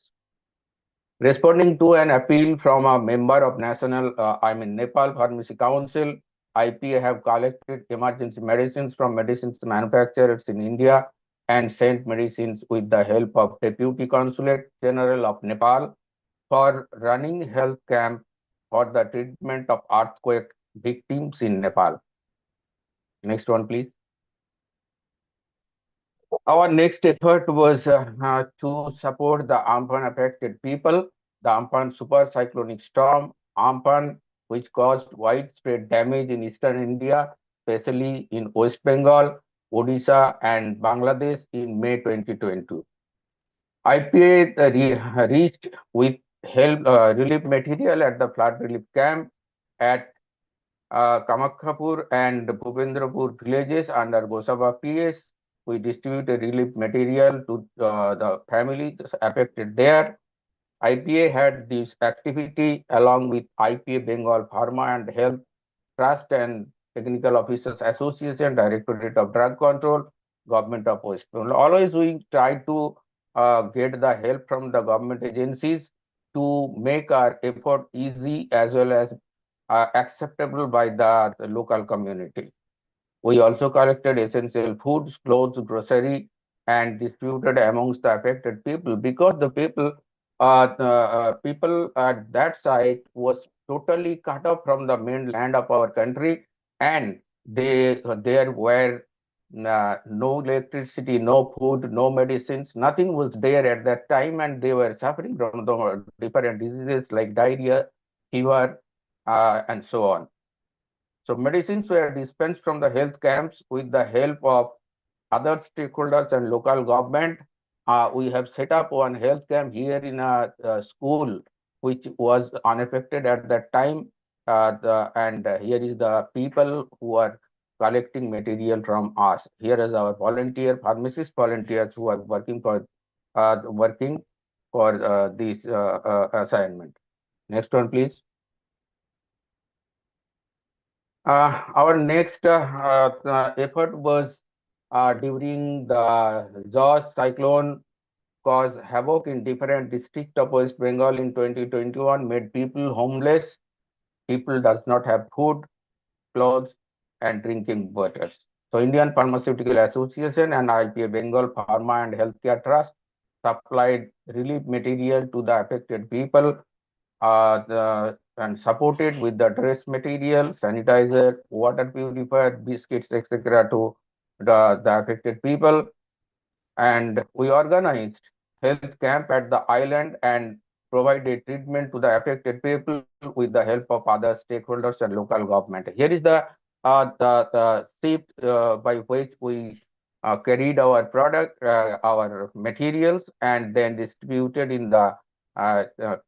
Responding to an appeal from a member of Nepal Pharmacy Council, IPA have collected emergency medicines from medicines manufacturers in India and sent medicines with the help of Deputy Consulate General of Nepal for running health camp for the treatment of earthquake victims in Nepal. Next one, please. Our next effort was to support the Amphan affected people. The Amphan super cyclonic storm, Amphan, which caused widespread damage in eastern India, especially in West Bengal, Odisha, and Bangladesh in May 2020. IPA reached with help relief material at the flood relief camp at Kamakhapur and Bhupendrapur villages under Gosaba PS. We distributed relief material to the families affected there. IPA had this activity along with IPA Bengal Pharma and Health Trust and Technical Officers Association, Directorate of Drug Control, Government of West Bengal. Always we try to get the help from the government agencies to make our effort easy as well as acceptable by the local community. We also collected essential foods, clothes, grocery, and distributed amongst the affected people because the people at that site was totally cut off from the mainland of our country, and there were no electricity, no food, no medicines, nothing was there at that time, and they were suffering from the different diseases like diarrhea, fever, and so on. So medicines were dispensed from the health camps with the help of other stakeholders and local government. We have set up one health camp here in a school which was unaffected at that time. Here is the people who are collecting material from us. Here is our pharmacist volunteers who are working for this assignment. Next one, please. Our next effort was during the Jaws cyclone caused havoc in different districts of West Bengal in 2021, made people homeless. People does not have food, clothes, and drinking water. So Indian Pharmaceutical Association and IPA Bengal Pharma and Healthcare Trust supplied relief material to the affected people and supported with the dress material, sanitizer, water purifier, biscuits, etc. to the affected people. And we organized health camp at the island and provided treatment to the affected people with the help of other stakeholders and local government. Here is the ship by which we carried our product, our materials, and then distributed in the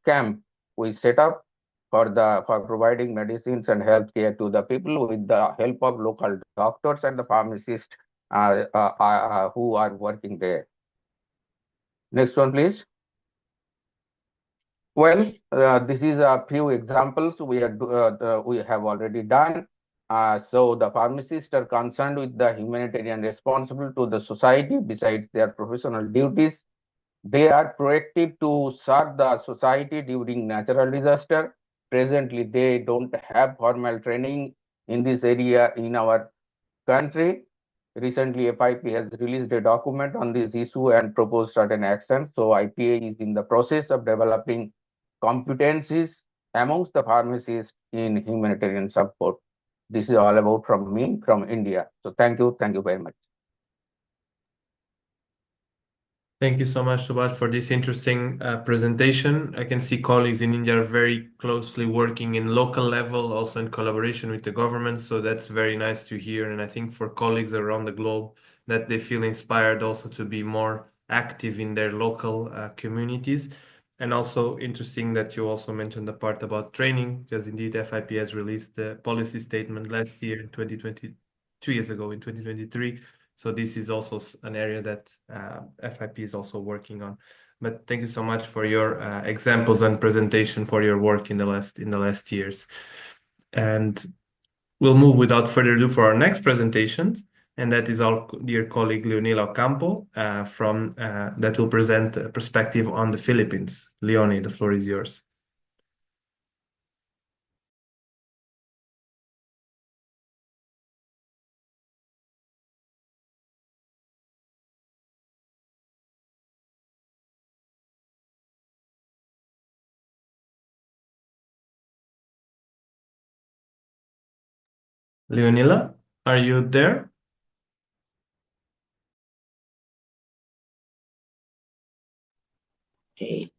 camp we set up for providing medicines and healthcare to the people with the help of local doctors and the pharmacists who are working there. Next one, please. Well, this is a few examples we have already done. So the pharmacists are concerned with the humanitarian responsibility to the society besides their professional duties. They are proactive to serve the society during natural disaster. Presently, they don't have formal training in this area in our country. Recently, FIP has released a document on this issue and proposed certain actions. So IPA is in the process of developing competencies amongst the pharmacists in humanitarian support. This is all about from me, from India. So thank you very much. Thank you so much, Subhash, for this interesting presentation. I can see colleagues in India are very closely working in local level, also in collaboration with the government. So that's very nice to hear. And I think for colleagues around the globe that they feel inspired also to be more active in their local communities. And also interesting that you also mentioned the part about training, because indeed FIP has released a policy statement last year in 2020, 2 years ago in 2023. So this is also an area that FIP is also working on. But thank you so much for your examples and presentation for your work in the last years. And we'll move without further ado for our next presentation. And that is our dear colleague Leonila Ocampo that will present a perspective on the Philippines. Leonie, the floor is yours. Leonila, are you there? Okay.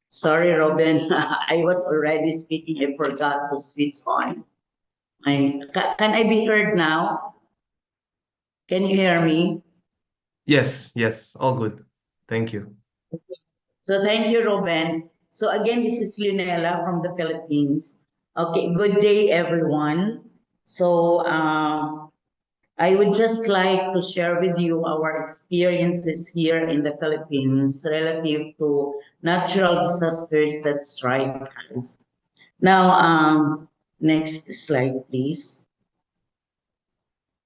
Sorry, Rúben. I was already speaking. I forgot to switch on. Can I be heard now? Can you hear me? Yes, all good. Thank you. So thank you, Rúben. So again, this is Leonela from the Philippines. Okay, good day, everyone. So I would just like to share with you our experiences here in the Philippines relative to natural disasters that strike us. Now, next slide, please.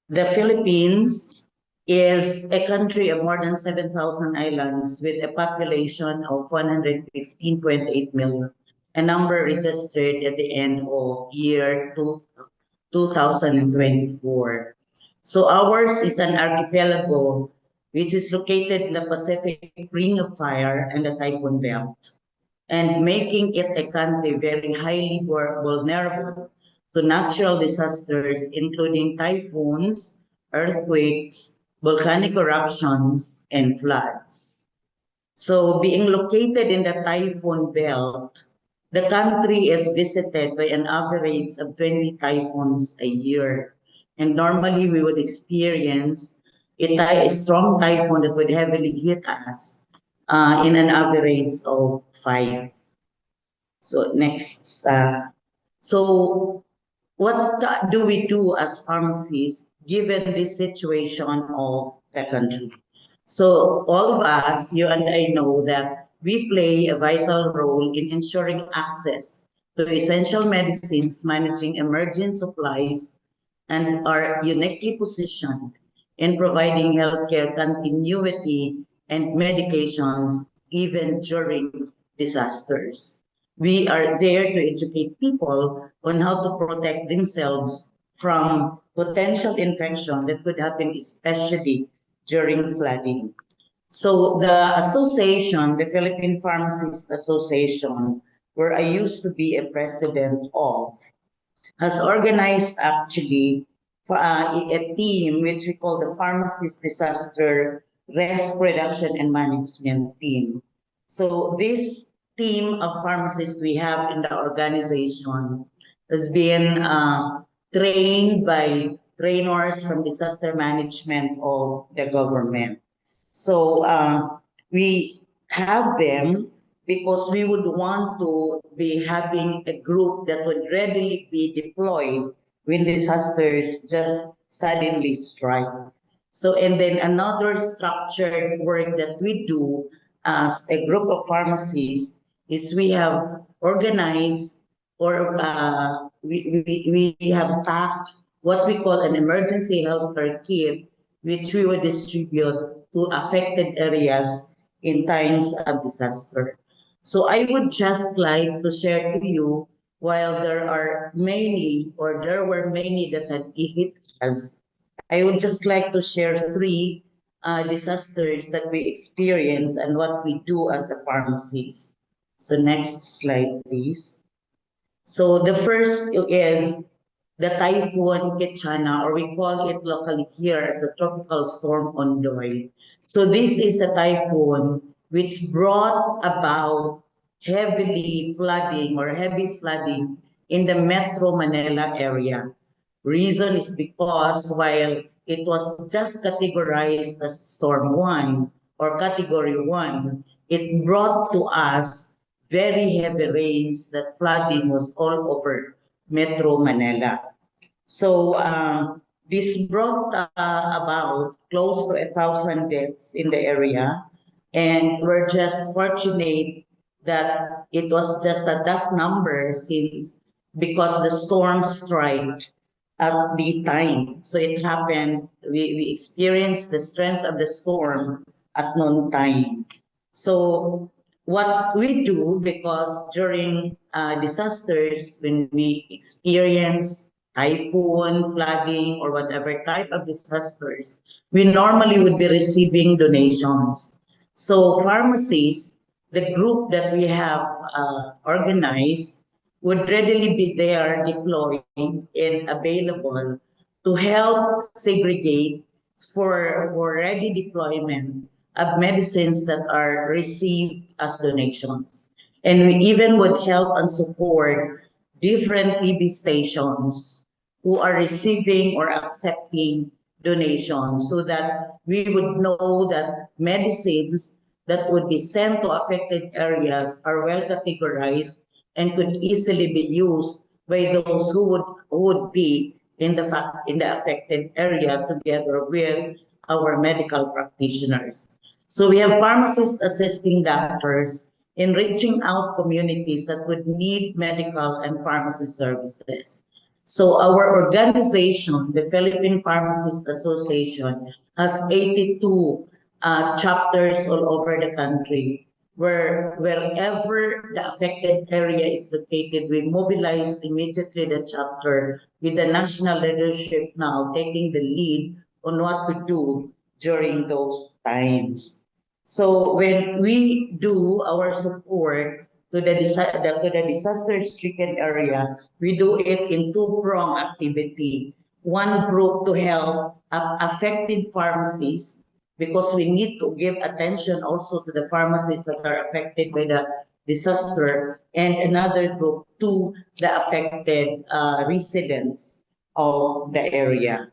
The Philippines is a country of more than 7,000 islands with a population of 115.8 million, a number registered at the end of year 2024. So ours is an archipelago which is located in the Pacific Ring of Fire and the Typhoon Belt, and making it a country very highly vulnerable to natural disasters, including typhoons, earthquakes, volcanic eruptions, and floods. So being located in the typhoon belt, the country is visited by an average of 20 typhoons a year. And normally we would experience a strong typhoon that would heavily hit us in an average of 5. So next. So what do we do as pharmacists given this situation of the country? So all of us, you and I, know that we play a vital role in ensuring access to essential medicines, managing emerging supplies, and are uniquely positioned in providing healthcare continuity and medications even during disasters. We are there to educate people on how to protect themselves from potential infection that could happen, especially during flooding. So the association, the Philippine Pharmacists Association, where I used to be a president of, has organized actually for a team which we call the Pharmacist Disaster Risk Reduction and Management Team. So this team of pharmacists we have in the organization has been trained by trainers from disaster management of the government. So we have them because we would want to be having a group that would readily be deployed when disasters just suddenly strike. So, and then another structured work that we do as a group of pharmacists is we have organized or we have packed what we call an emergency healthcare kit, which we will distribute to affected areas in times of disaster. So I would just like to share to you, while there were many that had hit us, I would just like to share 3 disasters that we experience and what we do as a pharmacist. So next slide, please. So the first is the Typhoon Kechana, or we call it locally here as a tropical storm Ondoy. So this is a typhoon which brought about heavy flooding in the Metro Manila area. Reason is because while it was just categorized as Storm 1 or Category 1, it brought to us very heavy rains that flooding was all over Metro Manila. So this brought about close to 1,000 deaths in the area, and we're just fortunate that it was just at that number, since because the storm struck at the time. So it happened, we experienced the strength of the storm at noon time. So what we do, because during disasters, when we experience typhoon, flooding, or whatever type of disasters, we normally would be receiving donations. So pharmacies, the group that we have organized, would readily be there deployed and available to help segregate for ready deployment of medicines that are received as donations. And we even would help and support different TB stations who are receiving or accepting donations so that we would know that medicines that would be sent to affected areas are well categorized and could easily be used by those who would be in the affected area together with our medical practitioners. So we have pharmacists assisting doctors in reaching out communities that would need medical and pharmacy services. So our organization, the Philippine Pharmacists Association, has 82 chapters all over the country, where wherever the affected area is located, we mobilize immediately the chapter with the national leadership now taking the lead on what to do during those times. So when we do our support to the disaster-stricken area, we do it in two-prong activity. One group to help affected pharmacies, because we need to give attention also to the pharmacies that are affected by the disaster, and another group to the affected residents of the area.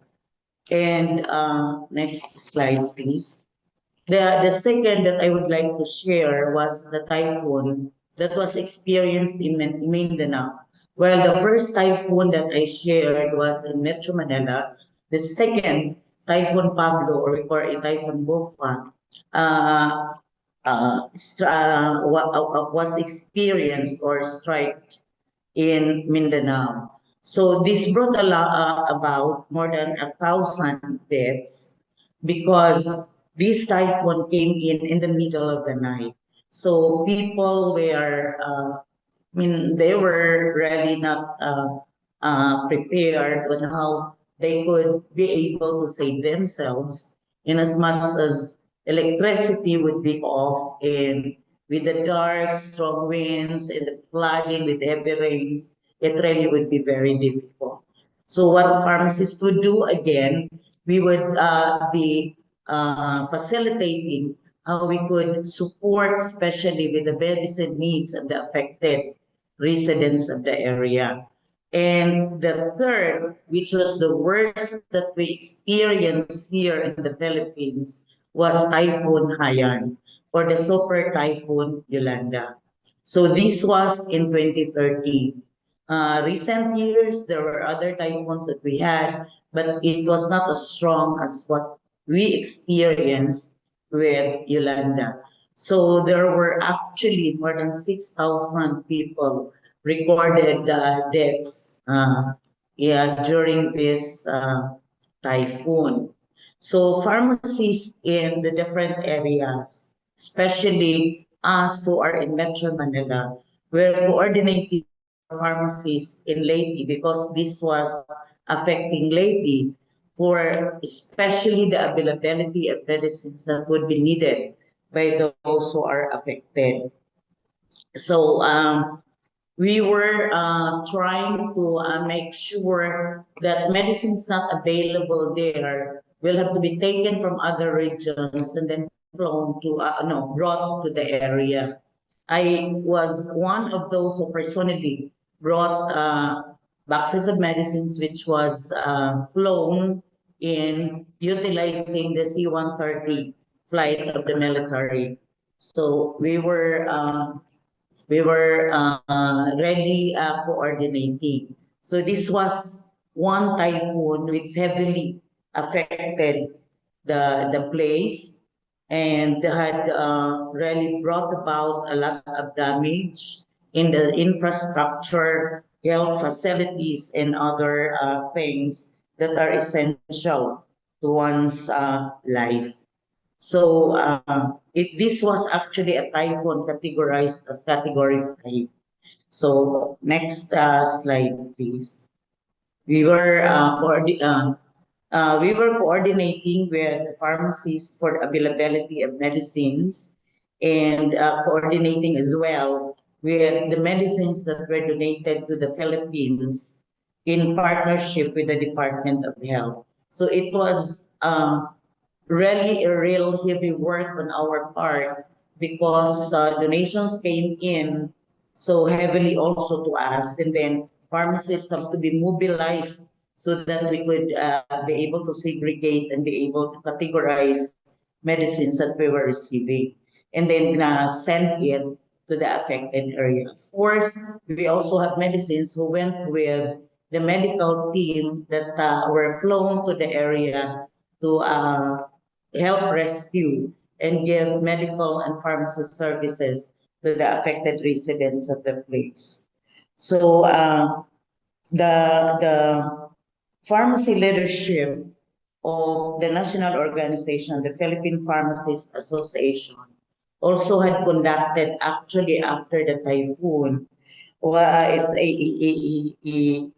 And next slide, please. The second that I would like to share was the typhoon that was experienced in Mindanao. Well, the first typhoon that I shared was in Metro Manila. The second, Typhoon Pablo, or we call it Typhoon Bofa, was experienced or struck in Mindanao. So this brought about more than 1,000 deaths because this typhoon came in the middle of the night. So people were, they were really not prepared on how they could be able to save themselves, in as much as electricity would be off, and with the dark, strong winds and the flooding with heavy rains, it really would be very difficult. So what pharmacists would do again, we would be facilitating how we could support, especially with the medicine needs of the affected residents of the area. And the third, which was the worst that we experienced here in the Philippines, was Typhoon Haiyan, or the Super Typhoon Yolanda. So this was in 2013. Recent years, there were other typhoons that we had, but it was not as strong as what we experienced with Yolanda. So there were actually more than 6,000 people recorded deaths during this typhoon. So pharmacies in the different areas, especially us who are in Metro Manila, were coordinating pharmacies in Leyte, because this was affecting Leyte, for especially the availability of medicines that would be needed by those who are affected. So we were trying to make sure that medicines not available there will have to be taken from other regions and then flown to, brought to the area. I was one of those who personally brought boxes of medicines, which was flown in utilizing the C-130 flight of the military. So we were really coordinating. So this was one typhoon which heavily affected the place and had really brought about a lot of damage in the infrastructure health facilities and other things that are essential to one's life. So this was actually a typhoon categorized as Category 5. So next slide, please. We were coordinating with pharmacies for the availability of medicines and coordinating as well with the medicines that were donated to the Philippines in partnership with the Department of Health. So it was really a real heavy work on our part because donations came in so heavily also to us, and then pharmacists have to be mobilized so that we could be able to segregate and be able to categorize medicines that we were receiving, and then send it to the affected area. Of course, we also have medicines who went with the medical team that were flown to the area to help rescue and give medical and pharmacy services to the affected residents of the place. So the pharmacy leadership of the national organization, the Philippine Pharmacists Association, also had conducted actually after the typhoon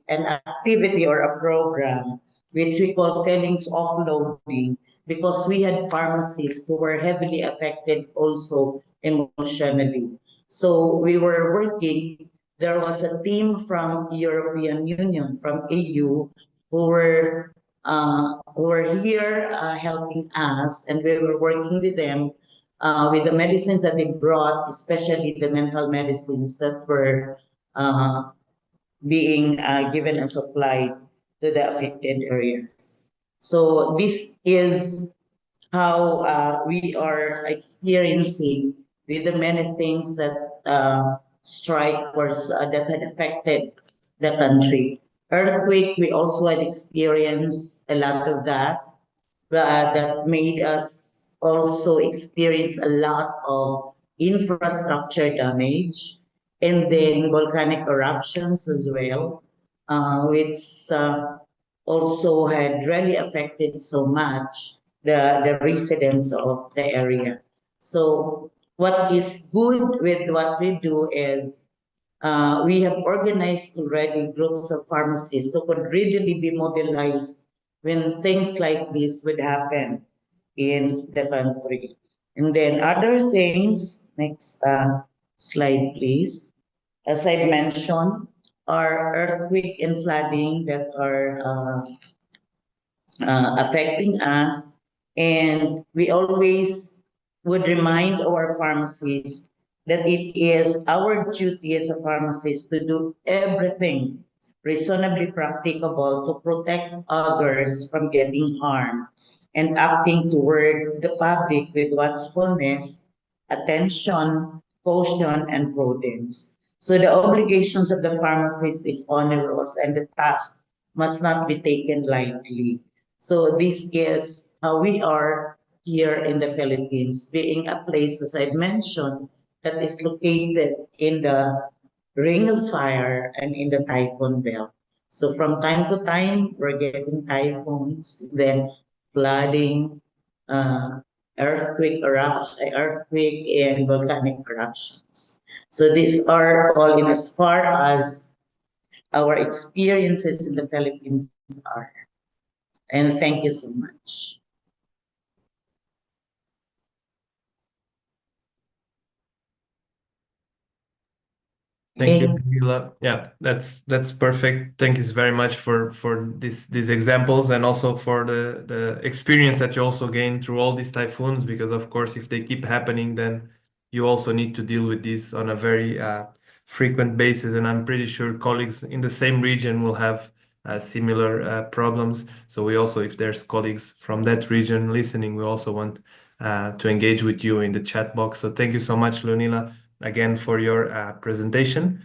an activity or a program which we call feelings offloading, because we had pharmacists who were heavily affected also emotionally. So we were working, there was a team from European Union, from EU, who were here helping us, and we were working with them with the medicines that they brought, especially the mental medicines that were being given and supplied to the affected areas. So this is how we are experiencing with the many things that strike or that had affected the country. Earthquake, we also had experienced a lot of that. That made us also experience a lot of infrastructure damage, and then volcanic eruptions as well, which also had really affected so much the residents of the area. So what is good with what we do is we have organized already groups of pharmacists who could readily be mobilized when things like this would happen in the country. And then other things, next slide please. As I mentioned, are earthquake and flooding that are affecting us. And we always would remind our pharmacists that it is our duty as a pharmacist to do everything reasonably practicable to protect others from getting harmed, and acting toward the public with watchfulness, attention, caution, and prudence. So the obligations of the pharmacist is onerous, and the task must not be taken lightly. So this is how we are here in the Philippines, being a place, as I mentioned, that is located in the ring of fire and in the typhoon belt. So from time to time, we're getting typhoons, then flooding, earthquake and volcanic eruptions. So these are all in as far as our experiences in the Philippines are. And thank you so much. Thank you, Camila. Yeah, that's perfect. Thank you very much for these examples, and also for the experience that you also gained through all these typhoons, because of course if they keep happening, then you also need to deal with this on a very frequent basis, and I'm pretty sure colleagues in the same region will have similar problems. So we also, if there's colleagues from that region listening, we also want to engage with you in the chat box. So thank you so much, Leonila, again for your presentation.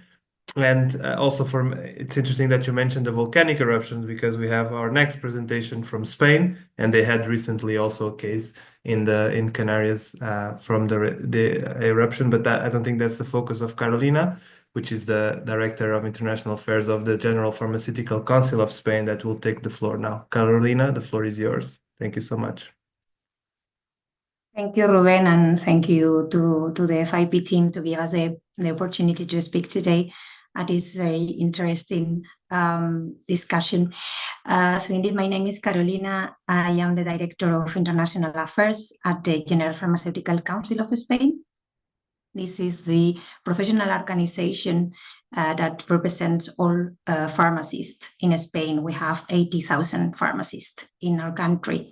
And also it's interesting that you mentioned the volcanic eruptions, because we have our next presentation from Spain, and they had recently also a case in Canarias from the eruption, but I don't think that's the focus of Carolina, which is the Director of International Affairs of the General Pharmaceutical Council of Spain, that will take the floor now. Carolina, the floor is yours. Thank you so much. Thank you, Rúben, and thank you to the FIP team to give us the opportunity to speak today at this very interesting discussion. So indeed, my name is Carolina. I am the Director of International Affairs at the General Pharmaceutical Council of Spain. This is the professional organization that represents all pharmacists in Spain. We have 80,000 pharmacists in our country.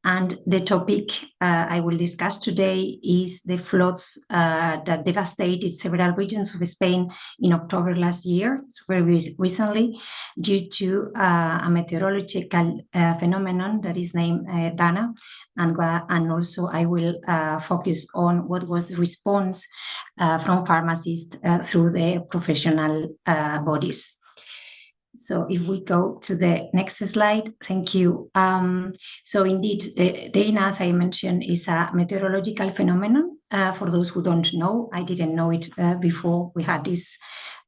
And the topic I will discuss today is the floods that devastated several regions of Spain in October last year, so very recently, due to a meteorological phenomenon that is named Dana. And also I will focus on what was the response from pharmacists through their professional bodies. So if we go to the next slide, thank you. So indeed, Dana, as I mentioned, is a meteorological phenomenon. For those who don't know, I didn't know it before we had this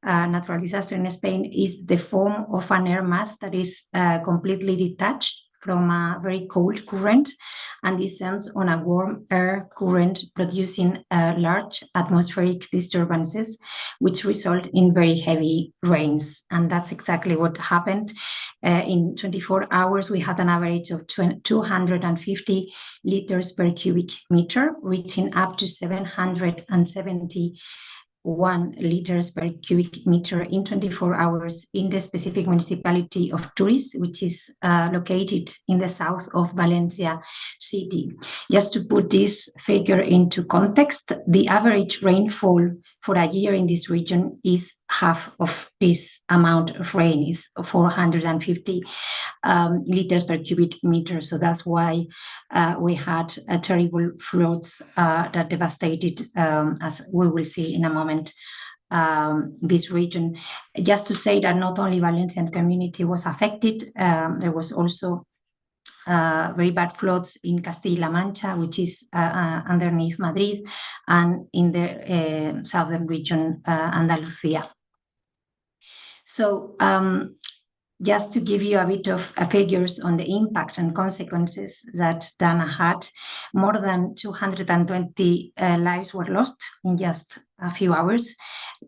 natural disaster in Spain, is the form of an air mass that is completely detached from a very cold current and descends on a warm air current, producing large atmospheric disturbances, which result in very heavy rains. And that's exactly what happened. In 24 hours, we had an average of 250 liters per cubic meter, reaching up to 771 liters per cubic meter in 24 hours in the specific municipality of Turis, which is located in the south of Valencia city. Just to put this figure into context, the average rainfall for a year in this region is half of this amount of rain, is 450 liters per cubic meter. So that's why we had a terrible floods that devastated, as we will see in a moment, this region. Just to say that not only Valencian community was affected, there was also very bad floods in Castilla-La Mancha, which is underneath Madrid, and in the southern region, Andalusia. So just to give you a bit of figures on the impact and consequences that Dana had, more than 220 lives were lost in just a few hours.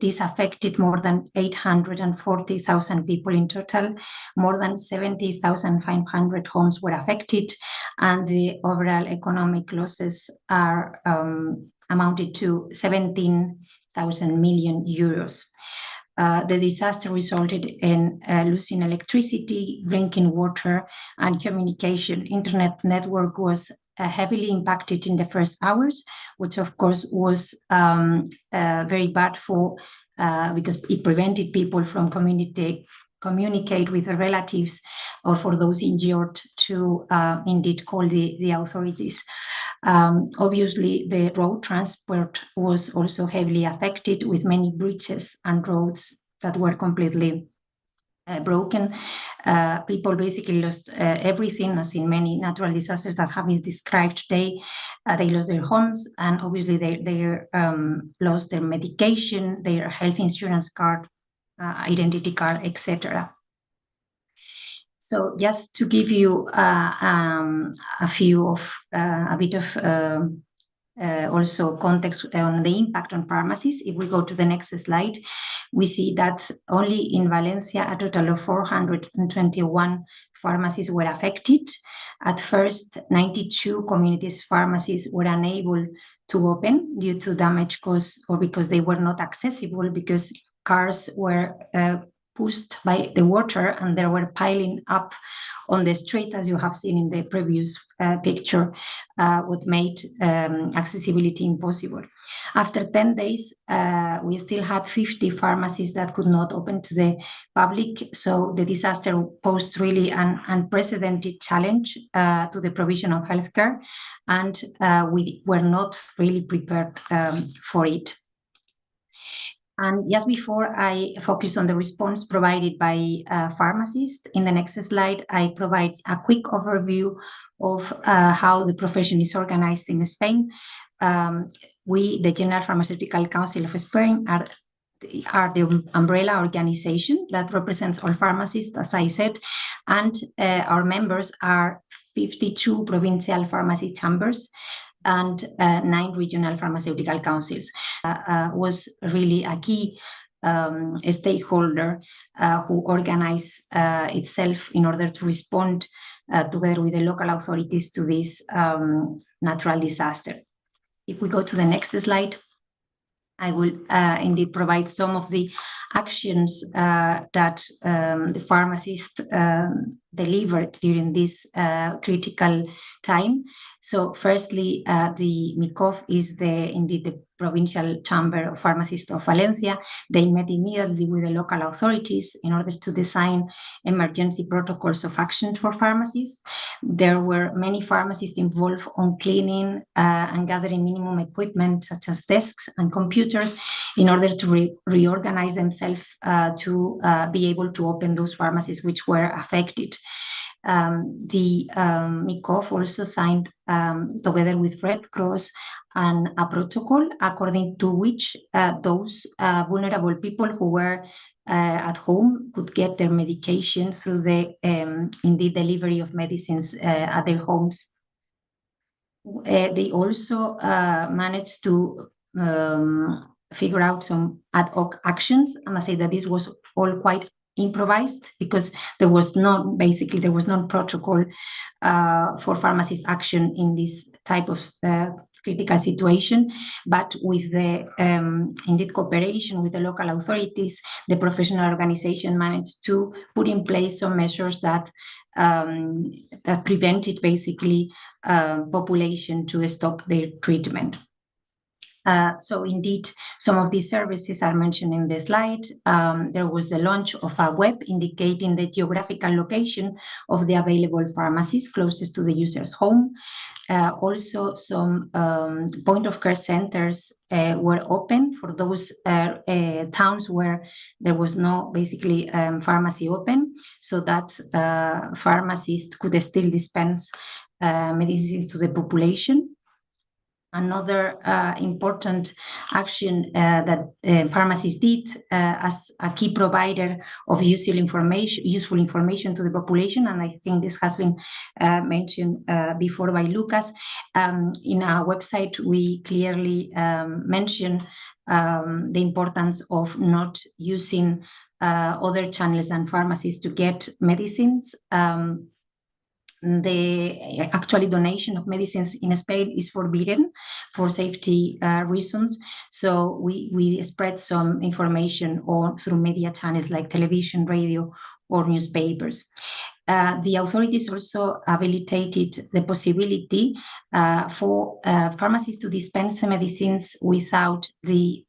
This affected more than 840,000 people in total. More than 70,500 homes were affected, and the overall economic losses are amounted to 17,000 million euros. The disaster resulted in losing electricity, drinking water, and communication. Internet network was heavily impacted in the first hours, which of course was very bad for because it prevented people from communicate with their relatives, or for those injured to indeed call the authorities. Obviously, the road transport was also heavily affected, with many bridges and roads that were completely broken. People basically lost everything, as in many natural disasters that have been described today. They lost their homes, and obviously they lost their medication, their health insurance card, identity card, etc. So just to give you a bit of also context on the impact on pharmacies, if we go to the next slide, we see that only in Valencia, a total of 421 pharmacies were affected. At first, 92 communities pharmacies were unable to open due to damage caused, or because they were not accessible, because cars were pushed by the water and they were piling up on the street, as you have seen in the previous picture, what made accessibility impossible. After 10 days, we still had 50 pharmacies that could not open to the public. So the disaster posed really an unprecedented challenge to the provision of healthcare, and we were not really prepared for it. And just before I focus on the response provided by pharmacists, in the next slide, I provide a quick overview of how the profession is organized in Spain. We, the General Pharmaceutical Council of Spain, are the umbrella organization that represents all pharmacists, as I said, and our members are 52 provincial pharmacy chambers and 9 regional pharmaceutical councils. Was really a key stakeholder who organized itself in order to respond together with the local authorities to this natural disaster. If we go to the next slide, I will indeed provide some of the actions that the pharmacists delivered during this critical time. So firstly, the MICOF is indeed the Provincial Chamber of Pharmacists of Valencia. They met immediately with the local authorities in order to design emergency protocols of action for pharmacists. There were many pharmacists involved on cleaning and gathering minimum equipment such as desks and computers in order to reorganize themselves to be able to open those pharmacies which were affected. The MICOF also signed, together with Red Cross, a protocol according to which those vulnerable people who were at home could get their medication through the indeed delivery of medicines at their homes. They also managed to figure out some ad hoc actions. I must say that this was all quite improvised because there was no protocol for pharmacist action in this type of critical situation, but with the indeed cooperation with the local authorities, the professional organization managed to put in place some measures that prevented basically population to stop their treatment. So indeed, some of these services are mentioned in the slide. There was the launch of a web indicating the geographical location of the available pharmacies closest to the user's home. Also, some point-of-care centers were open for those towns where there was no basically pharmacy open, so that pharmacists could still dispense medicines to the population. Another important action that pharmacists did as a key provider of useful information to the population, and I think this has been mentioned before by Lucas. In our website, we clearly mention the importance of not using other channels than pharmacies to get medicines. The actually donation of medicines in Spain is forbidden for safety reasons. So we spread some information through media channels like television, radio, or newspapers. The authorities also habilitated the possibility for pharmacies to dispense medicines without the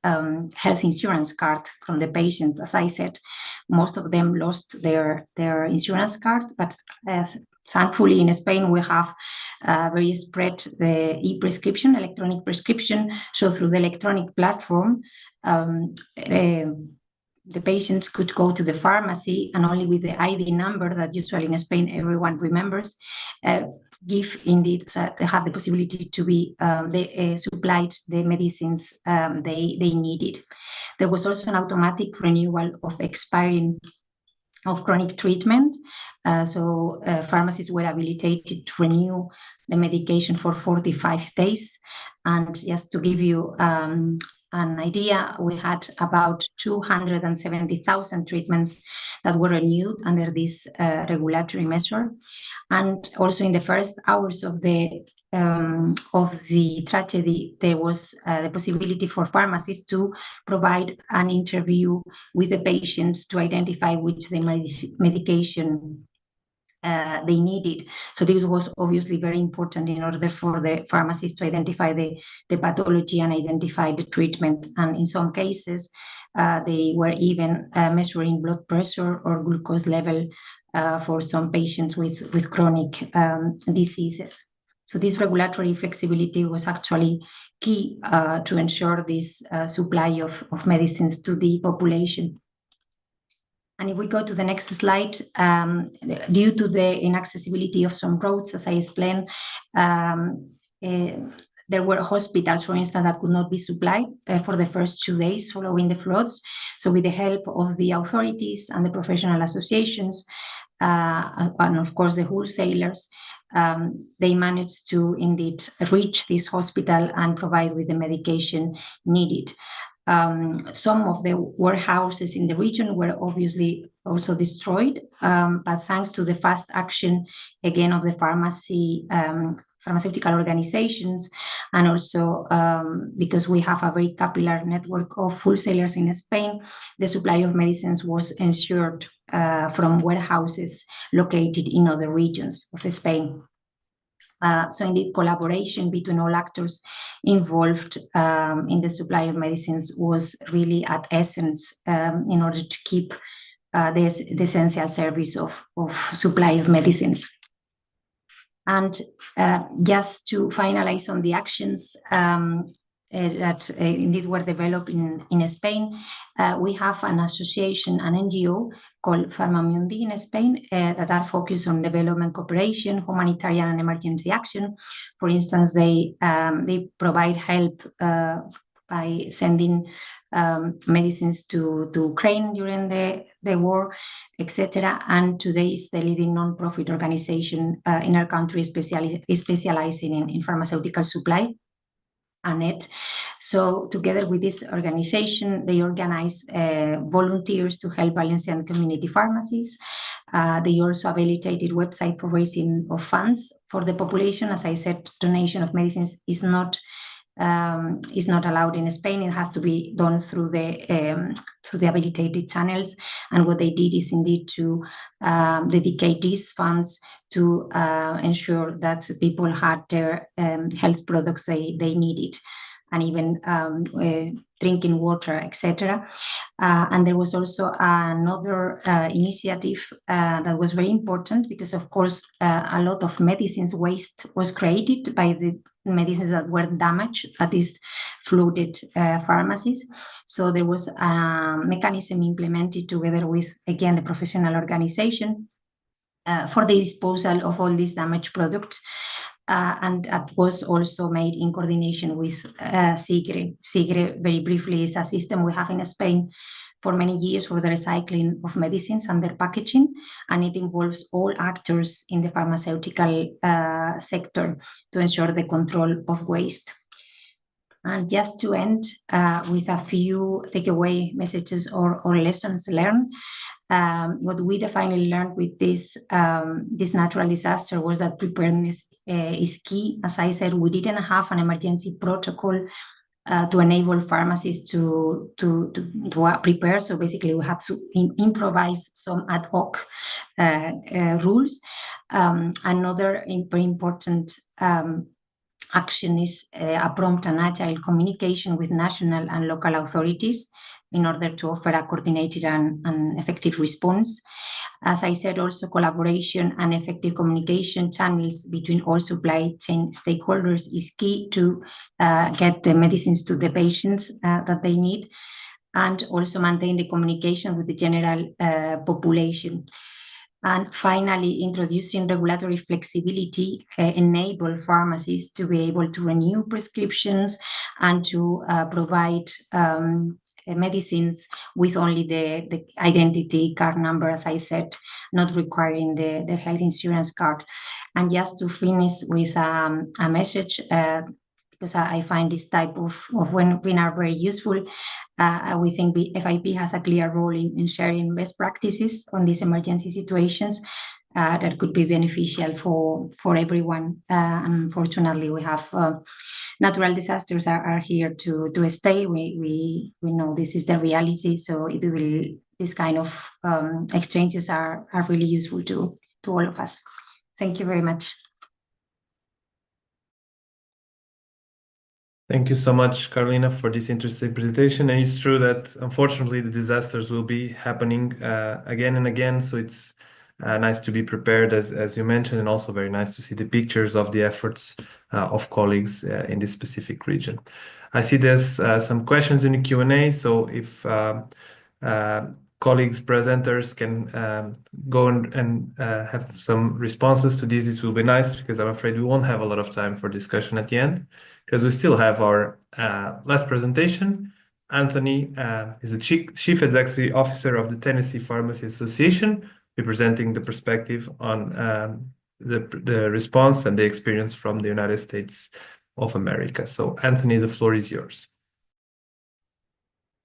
health insurance card from the patient. As I said, most of them lost their insurance card, but thankfully in Spain we have very spread the e-prescription, electronic prescription. So through the electronic platform, the patients could go to the pharmacy and only with the ID number that usually in Spain everyone remembers, give indeed, so they have the possibility to be supplied the medicines they needed. There was also an automatic renewal of expiring of chronic treatment. So pharmacists were habilitated to renew the medication for 45 days. And just to give you an idea, we had about 270,000 treatments that were renewed under this regulatory measure. And also in the first hours of the tragedy, there was the possibility for pharmacists to provide an interview with the patients to identify which the medication they needed. So this was obviously very important in order for the pharmacists to identify the pathology and identify the treatment. And in some cases, they were even measuring blood pressure or glucose level for some patients with chronic diseases. So this regulatory flexibility was actually key to ensure this supply of medicines to the population. And if we go to the next slide, due to the inaccessibility of some roads, as I explained, there were hospitals, for instance, that could not be supplied for the first 2 days following the floods. So with the help of the authorities and the professional associations, and of course the wholesalers, they managed to indeed reach this hospital and provide with the medication needed. Some of the warehouses in the region were obviously also destroyed, but thanks to the fast action, again, of the pharmaceutical organizations, and also because we have a very capillary network of wholesalers in Spain, the supply of medicines was ensured from warehouses located in other regions of Spain. So indeed, collaboration between all actors involved in the supply of medicines was really at essence in order to keep the essential service of supply of medicines. And just to finalize on the actions that indeed were developed in Spain, we have an association, an NGO called Pharmamundi in Spain that are focused on development cooperation, humanitarian and emergency action. For instance, they provide help by sending medicines to Ukraine during the war, etc. And today is the leading non-profit organization in our country specializing in pharmaceutical supply. ANET. So together with this organization, they organize volunteers to help Valencian community pharmacies. They also habilitated website for raising of funds for the population. As I said, donation of medicines is not allowed in Spain. It has to be done through the habilitated channels. And what they did is indeed to dedicate these funds to ensure that people had their health products they needed, and even drinking water, etc. And there was also another initiative that was very important because, of course, a lot of medicines waste was created by the medicines that were damaged at these flooded pharmacies. So there was a mechanism implemented together with, again, the professional organization for the disposal of all these damaged products. And that was also made in coordination with SIGRE. SIGRE, very briefly, is a system we have in Spain for many years for the recycling of medicines and their packaging, and it involves all actors in the pharmaceutical sector to ensure the control of waste. And just to end with a few takeaway messages or lessons learned, what we finally learned with this natural disaster was that preparedness is key. As I said, we didn't have an emergency protocol to enable pharmacies to prepare. So basically, we had to improvise some ad hoc rules. Another very important action is a prompt and agile communication with national and local authorities in order to offer a coordinated and effective response. As I said, also collaboration and effective communication channels between all supply chain stakeholders is key to get the medicines to the patients that they need, and also maintain the communication with the general population. And finally, introducing regulatory flexibility enable pharmacies to be able to renew prescriptions and to provide medicines with only the identity card number, as I said, not requiring the health insurance card. And just to finish with a message, because I find this type of webinar very useful. We think FIP has a clear role in sharing best practices on these emergency situations that could be beneficial for everyone. Unfortunately, we have natural disasters are here to stay. We know this is the reality, so this kind of exchanges are really useful to all of us. Thank you very much. Thank you so much, Carolina, for this interesting presentation. And it's true that, unfortunately, the disasters will be happening again and again. So it's Nice to be prepared, as you mentioned, and also very nice to see the pictures of the efforts of colleagues in this specific region. I see there's some questions in the Q&A, so if colleagues, presenters can go and have some responses to this will be nice, because I'm afraid we won't have a lot of time for discussion at the end, because we still have our last presentation. Anthony is the Chief Executive Officer of the Tennessee Pharmacists Association, representing the perspective on the response and the experience from the United States of America. So Anthony, the floor is yours.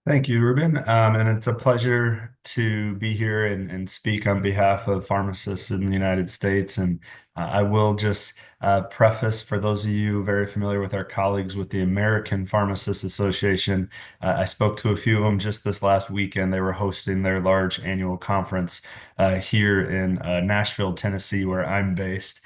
Thank you, Rúben. And it's a pleasure to be here and speak on behalf of pharmacists in the United States. And I will just preface, for those of you very familiar with our colleagues with the American Pharmacists Association, I spoke to a few of them just this last weekend. They were hosting their large annual conference here in Nashville, Tennessee, where I'm based.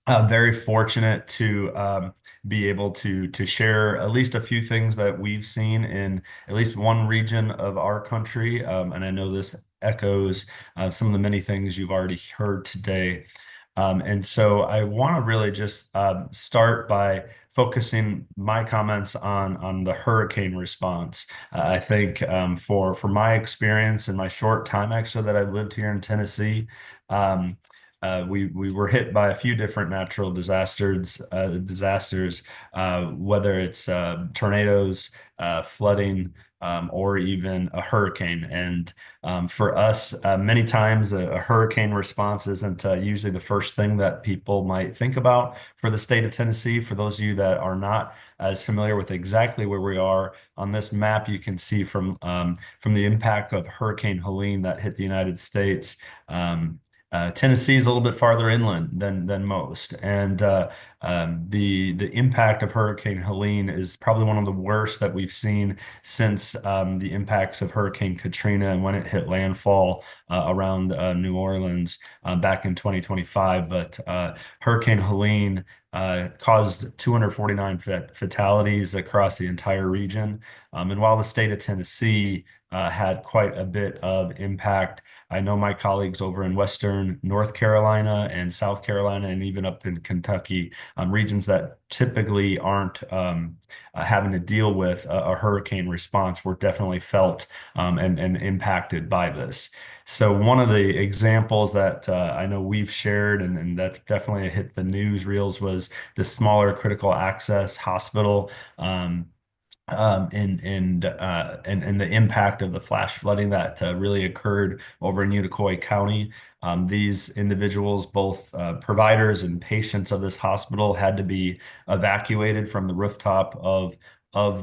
Very fortunate to be able to share at least a few things that we've seen in at least one region of our country. And I know this echoes some of the many things you've already heard today. And so I want to really just start by focusing my comments on the hurricane response. I think for my experience in my short time actually that I've lived here in Tennessee, we were hit by a few different natural disasters, whether it's tornadoes, flooding, or even a hurricane. And for us, many times a hurricane response isn't usually the first thing that people might think about for the state of Tennessee. For those of you that are not as familiar with exactly where we are on this map, you can see from the impact of Hurricane Helene that hit the United States. Tennessee is a little bit farther inland than most, and the impact of Hurricane Helene is probably one of the worst that we've seen since the impacts of Hurricane Katrina and when it hit landfall around New Orleans back in 2025. But Hurricane Helene caused 249 fatalities across the entire region. And while the state of Tennessee had quite a bit of impact, I know my colleagues over in Western North Carolina and South Carolina and even up in Kentucky, regions that typically aren't having to deal with a hurricane response, were definitely felt and impacted by this. So one of the examples that I know we've shared and that definitely hit the news reels was the smaller critical access hospital and the impact of the flash flooding that really occurred over in Unicoi County. These individuals, both providers and patients of this hospital, had to be evacuated from the rooftop of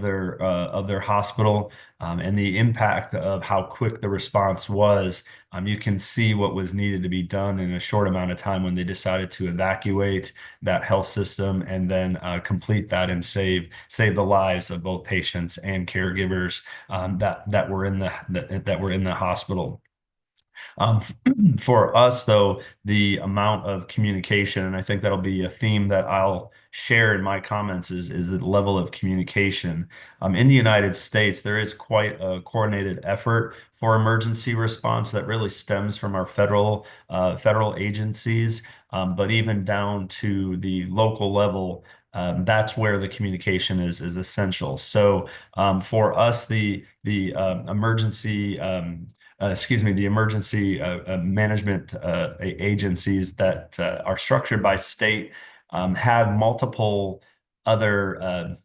their hospital, and the impact of how quick the response was. You can see what was needed to be done in a short amount of time when they decided to evacuate that health system and then complete that and save the lives of both patients and caregivers that were in the hospital. For us, though, the amount of communication, and I think that'll be a theme that I'll share in my comments, is the level of communication. In the United States, there is quite a coordinated effort for emergency response that really stems from our federal agencies, but even down to the local level. That's where the communication is essential. So for us, the emergency management agencies that are structured by state have multiple other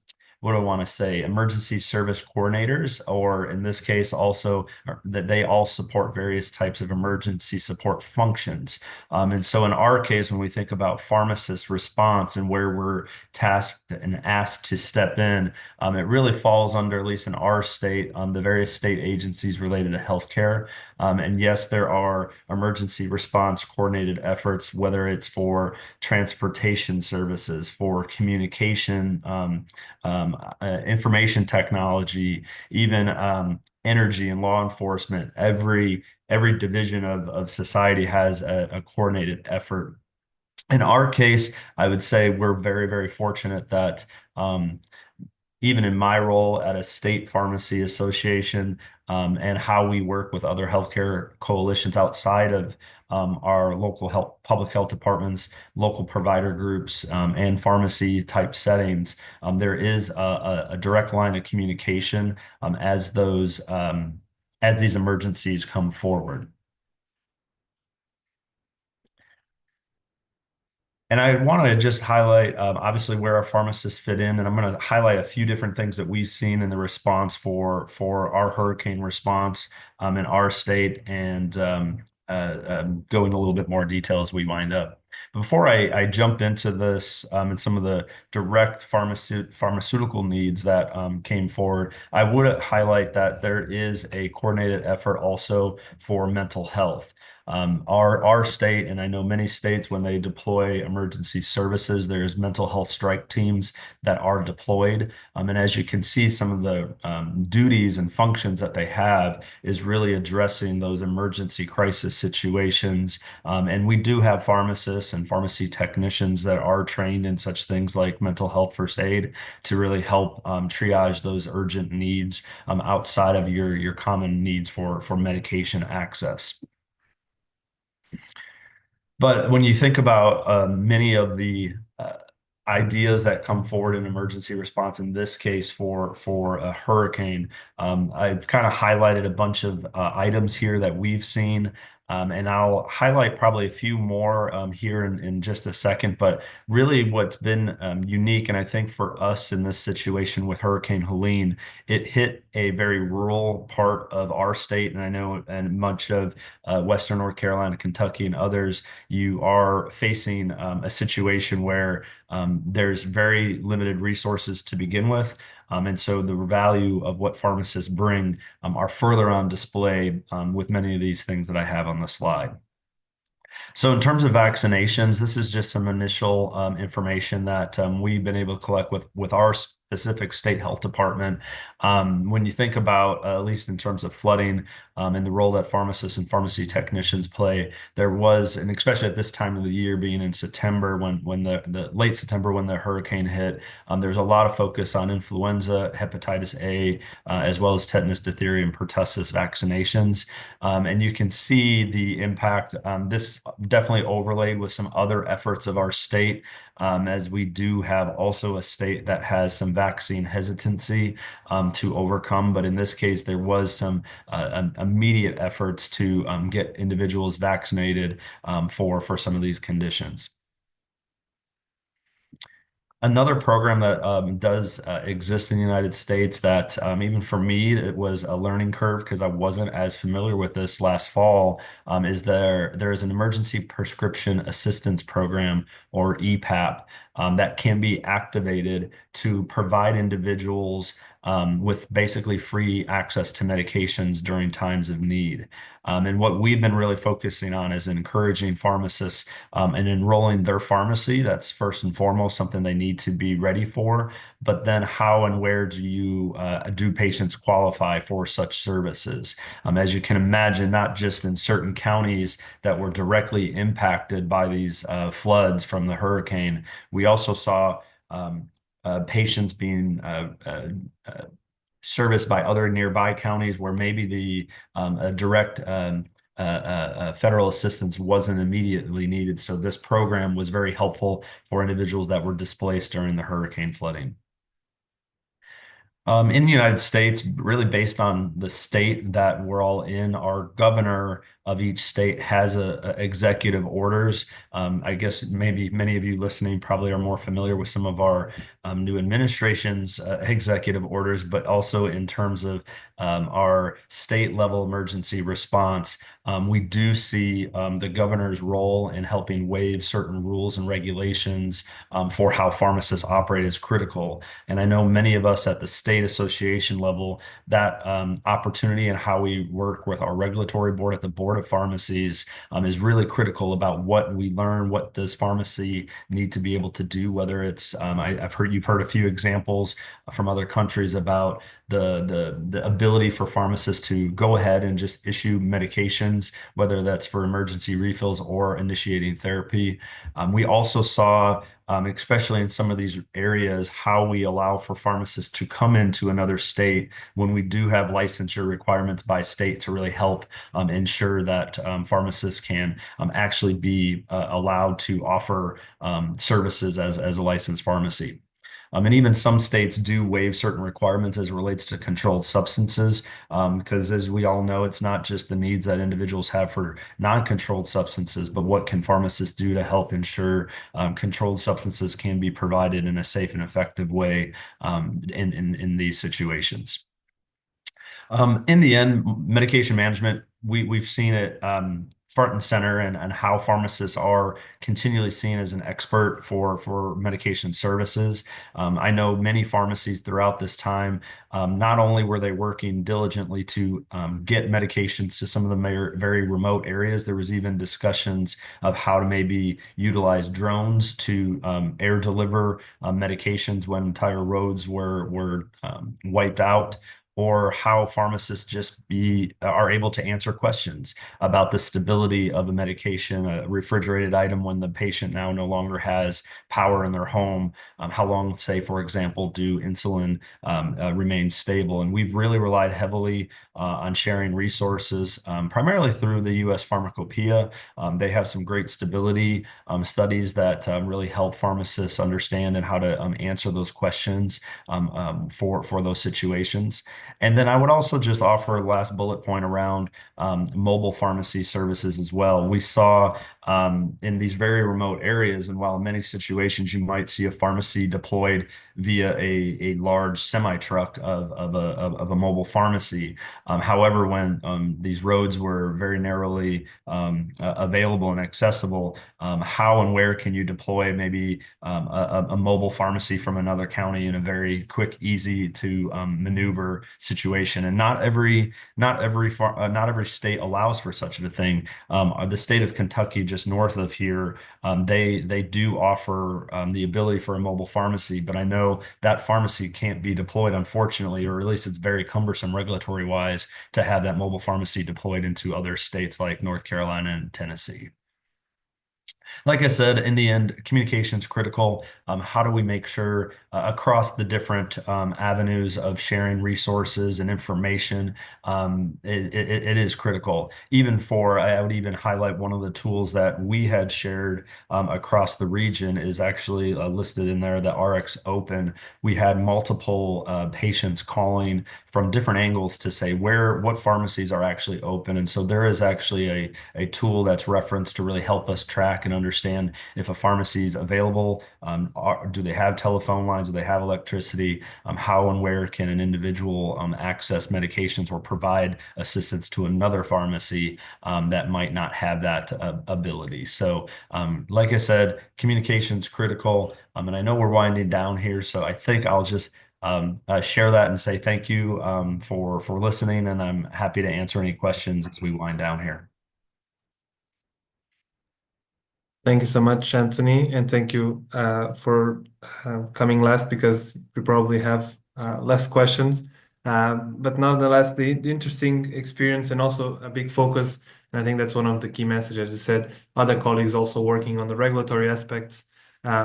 emergency service coordinators, or in this case also that they all support various types of emergency support functions. And so in our case, when we think about pharmacist response and where we're tasked and asked to step in, it really falls under, at least in our state, the various state agencies related to healthcare. And yes, there are emergency response coordinated efforts, whether it's for transportation services, for communication, information technology, even energy and law enforcement. Every division of society has a coordinated effort. In our case, I would say we're very, very fortunate that even in my role at a state pharmacy association, and how we work with other healthcare coalitions outside of our local public health departments, local provider groups, and pharmacy type settings. There is a direct line of communication as these emergencies come forward. And I want to just highlight, obviously, where our pharmacists fit in, and I'm going to highlight a few different things that we've seen in the response for our hurricane response in our state, and go into a little bit more detail as we wind up. Before I jump into this and some of the direct pharmaceutical needs that came forward, I would highlight that there is a coordinated effort also for mental health. Our state, and I know many states, when they deploy emergency services, there's mental health strike teams that are deployed. And as you can see, some of the duties and functions that they have is really addressing those emergency crisis situations. And we do have pharmacists and pharmacy technicians that are trained in such things like mental health first aid to really help triage those urgent needs outside of your common needs for medication access. But when you think about many of the ideas that come forward in emergency response, in this case for a hurricane, I've kind of highlighted a bunch of items here that we've seen. And I'll highlight probably a few more here in just a second. But really what's been unique, and I think for us in this situation with Hurricane Helene, it hit a very rural part of our state. And I know and much of Western North Carolina, Kentucky, and others, you are facing a situation where there's very limited resources to begin with. And so the value of what pharmacists bring are further on display with many of these things that I have on the slide. So in terms of vaccinations, this is just some initial information that we've been able to collect with our specific state health department. When you think about, at least in terms of flooding and the role that pharmacists and pharmacy technicians play, there was, and especially at this time of the year, being in September, when the late September, when the hurricane hit, there's a lot of focus on influenza, hepatitis A, as well as tetanus, diphtheria, and pertussis vaccinations. And you can see the impact. This definitely overlaid with some other efforts of our state, as we do have also a state that has some vaccine hesitancy to overcome. But in this case, there was some immediate efforts to get individuals vaccinated for some of these conditions. Another program that does exist in the United States that even for me, it was a learning curve because I wasn't as familiar with this last fall, is there is an emergency prescription assistance program, or EPAP, that can be activated to provide individuals with basically free access to medications during times of need. And what we've been really focusing on is encouraging pharmacists and enrolling their pharmacy. That's first and foremost something they need to be ready for. But then how and where do patients qualify for such services? As you can imagine, not just in certain counties that were directly impacted by these floods from the hurricane, we also saw patients being serviced by other nearby counties where maybe the direct federal assistance wasn't immediately needed. So this program was very helpful for individuals that were displaced during the hurricane flooding. In the United States, really based on the state that we're all in, our governor of each state has executive orders. I guess maybe many of you listening probably are more familiar with some of our new administration's executive orders, but also in terms of our state level emergency response, we do see the governor's role in helping waive certain rules and regulations for how pharmacists operate is critical. And I know many of us at the state association level, that opportunity and how we work with our regulatory board at the Board of Pharmacies is really critical about what we learn, what does pharmacy need to be able to do, whether it's, you've heard a few examples from other countries about the ability for pharmacists to go ahead and just issue medications, whether that's for emergency refills or initiating therapy. We also saw especially in some of these areas, how we allow for pharmacists to come into another state when we do have licensure requirements by state to really help ensure that pharmacists can actually be allowed to offer services as a licensed pharmacy. And even some states do waive certain requirements as it relates to controlled substances, because as we all know, it's not just the needs that individuals have for non-controlled substances, but what can pharmacists do to help ensure controlled substances can be provided in a safe and effective way in these situations. In the end, medication management, we've seen it front and center, and how pharmacists are continually seen as an expert for medication services. I know many pharmacies throughout this time, not only were they working diligently to get medications to some of the very remote areas, there was even discussions of how to maybe utilize drones to air deliver medications when entire roads were wiped out, or how pharmacists just are able to answer questions about the stability of a medication, a refrigerated item when the patient now no longer has power in their home. How long, say, for example, do insulin remain stable? And we've really relied heavily on sharing resources, primarily through the U.S. Pharmacopoeia. They have some great stability studies that really help pharmacists understand and how to answer those questions for those situations. And then I would also just offer a last bullet point around mobile pharmacy services as well. We saw in these very remote areas, and while in many situations you might see a pharmacy deployed via a large semi-truck of a mobile pharmacy. However, when these roads were very narrowly available and accessible, how and where can you deploy maybe a mobile pharmacy from another county in a very quick, easy to maneuver situation? And not every state allows for such a thing. The state of Kentucky, just north of here, they do offer the ability for a mobile pharmacy, but I know that pharmacy can't be deployed, unfortunately, or at least it's very cumbersome regulatory wise to have that mobile pharmacy deployed into other states like North Carolina and Tennessee. Like I said, in the end, communication is critical. How do we make sure across the different avenues of sharing resources and information, it is critical. I would even highlight one of the tools that we had shared across the region is actually listed in there, the RX Open. We had multiple patients calling from different angles to say what pharmacies are actually open. And so there is actually a tool that's referenced to really help us track and understand if a pharmacy is available. Do they have telephone lines? Do they have electricity? How and where can an individual access medications or provide assistance to another pharmacy that might not have that ability? So like I said, communication is critical. And I know we're winding down here, so I think I'll just share that and say thank you for listening, and I'm happy to answer any questions as we wind down here. Thank you so much, Anthony, and thank you for coming last, because we probably have less questions. But nonetheless, the interesting experience and also a big focus, and I think that's one of the key messages. As you said, other colleagues also working on the regulatory aspects,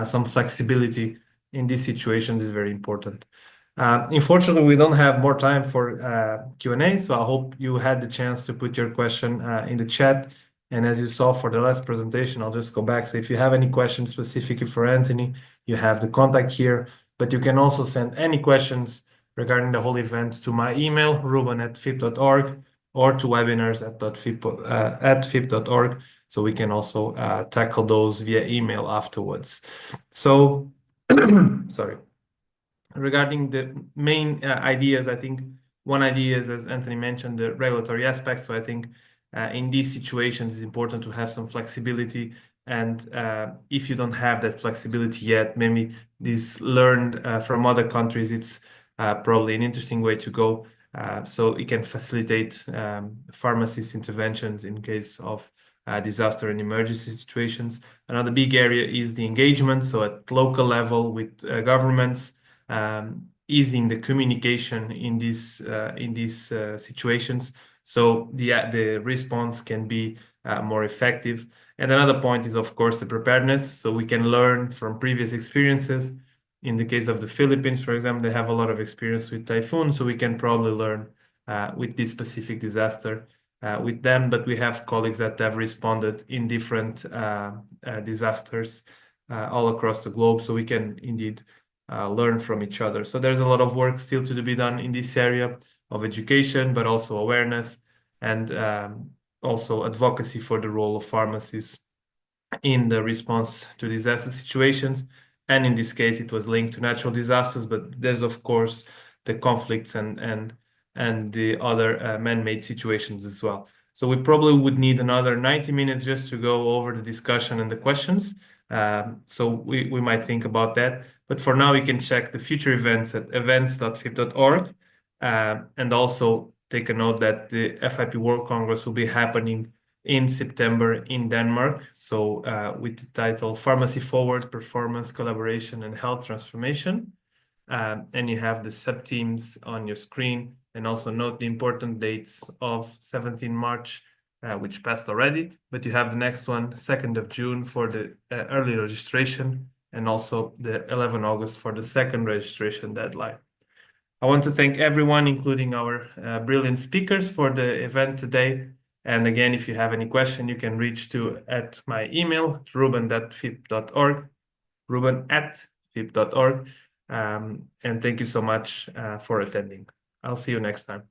some flexibility in these situations is very important. Unfortunately, we don't have more time for Q&A, so I hope you had the chance to put your question in the chat. And as you saw for the last presentation, I'll just go back. So if you have any questions specifically for Anthony, you have the contact here, but you can also send any questions regarding the whole event to my email, ruben@phip.org, or to webinars@phip.org. So we can also tackle those via email afterwards. So, sorry. Regarding the main ideas, I think one idea is, as Anthony mentioned, the regulatory aspects. So I think in these situations, it's important to have some flexibility. And if you don't have that flexibility yet, maybe this learned from other countries, it's probably an interesting way to go. So it can facilitate pharmacist interventions in case of disaster and emergency situations. Another big area is the engagement. So at local level with governments, easing the communication in these situations. So the response can be more effective. And another point is, of course, the preparedness. So we can learn from previous experiences. In the case of the Philippines, for example, they have a lot of experience with typhoon, so we can probably learn with this specific disaster with them. But we have colleagues that have responded in different disasters all across the globe, so we can indeed learn from each other. So there's a lot of work still to be done in this area of education, but also awareness and also advocacy for the role of pharmacists in the response to disaster situations. And in this case, it was linked to natural disasters, but there's of course the conflicts and the other man-made situations as well. So we probably would need another 90 minutes just to go over the discussion and the questions. So we might think about that. But for now, we can check the future events at events.fip.org. And also take a note that the FIP World Congress will be happening in September in Denmark. So with the title Pharmacy Forward, Performance, Collaboration, and Health Transformation. And you have the sub-teams on your screen. And also note the important dates of 17 March, which passed already. But you have the next one, 2nd of June for the early registration, and also the 11th August for the second registration deadline. I want to thank everyone, including our brilliant speakers, for the event today. And again, if you have any question, you can reach to at my email, Rúben@fip.org, Rúben@fip.org. And thank you so much for attending. I'll see you next time.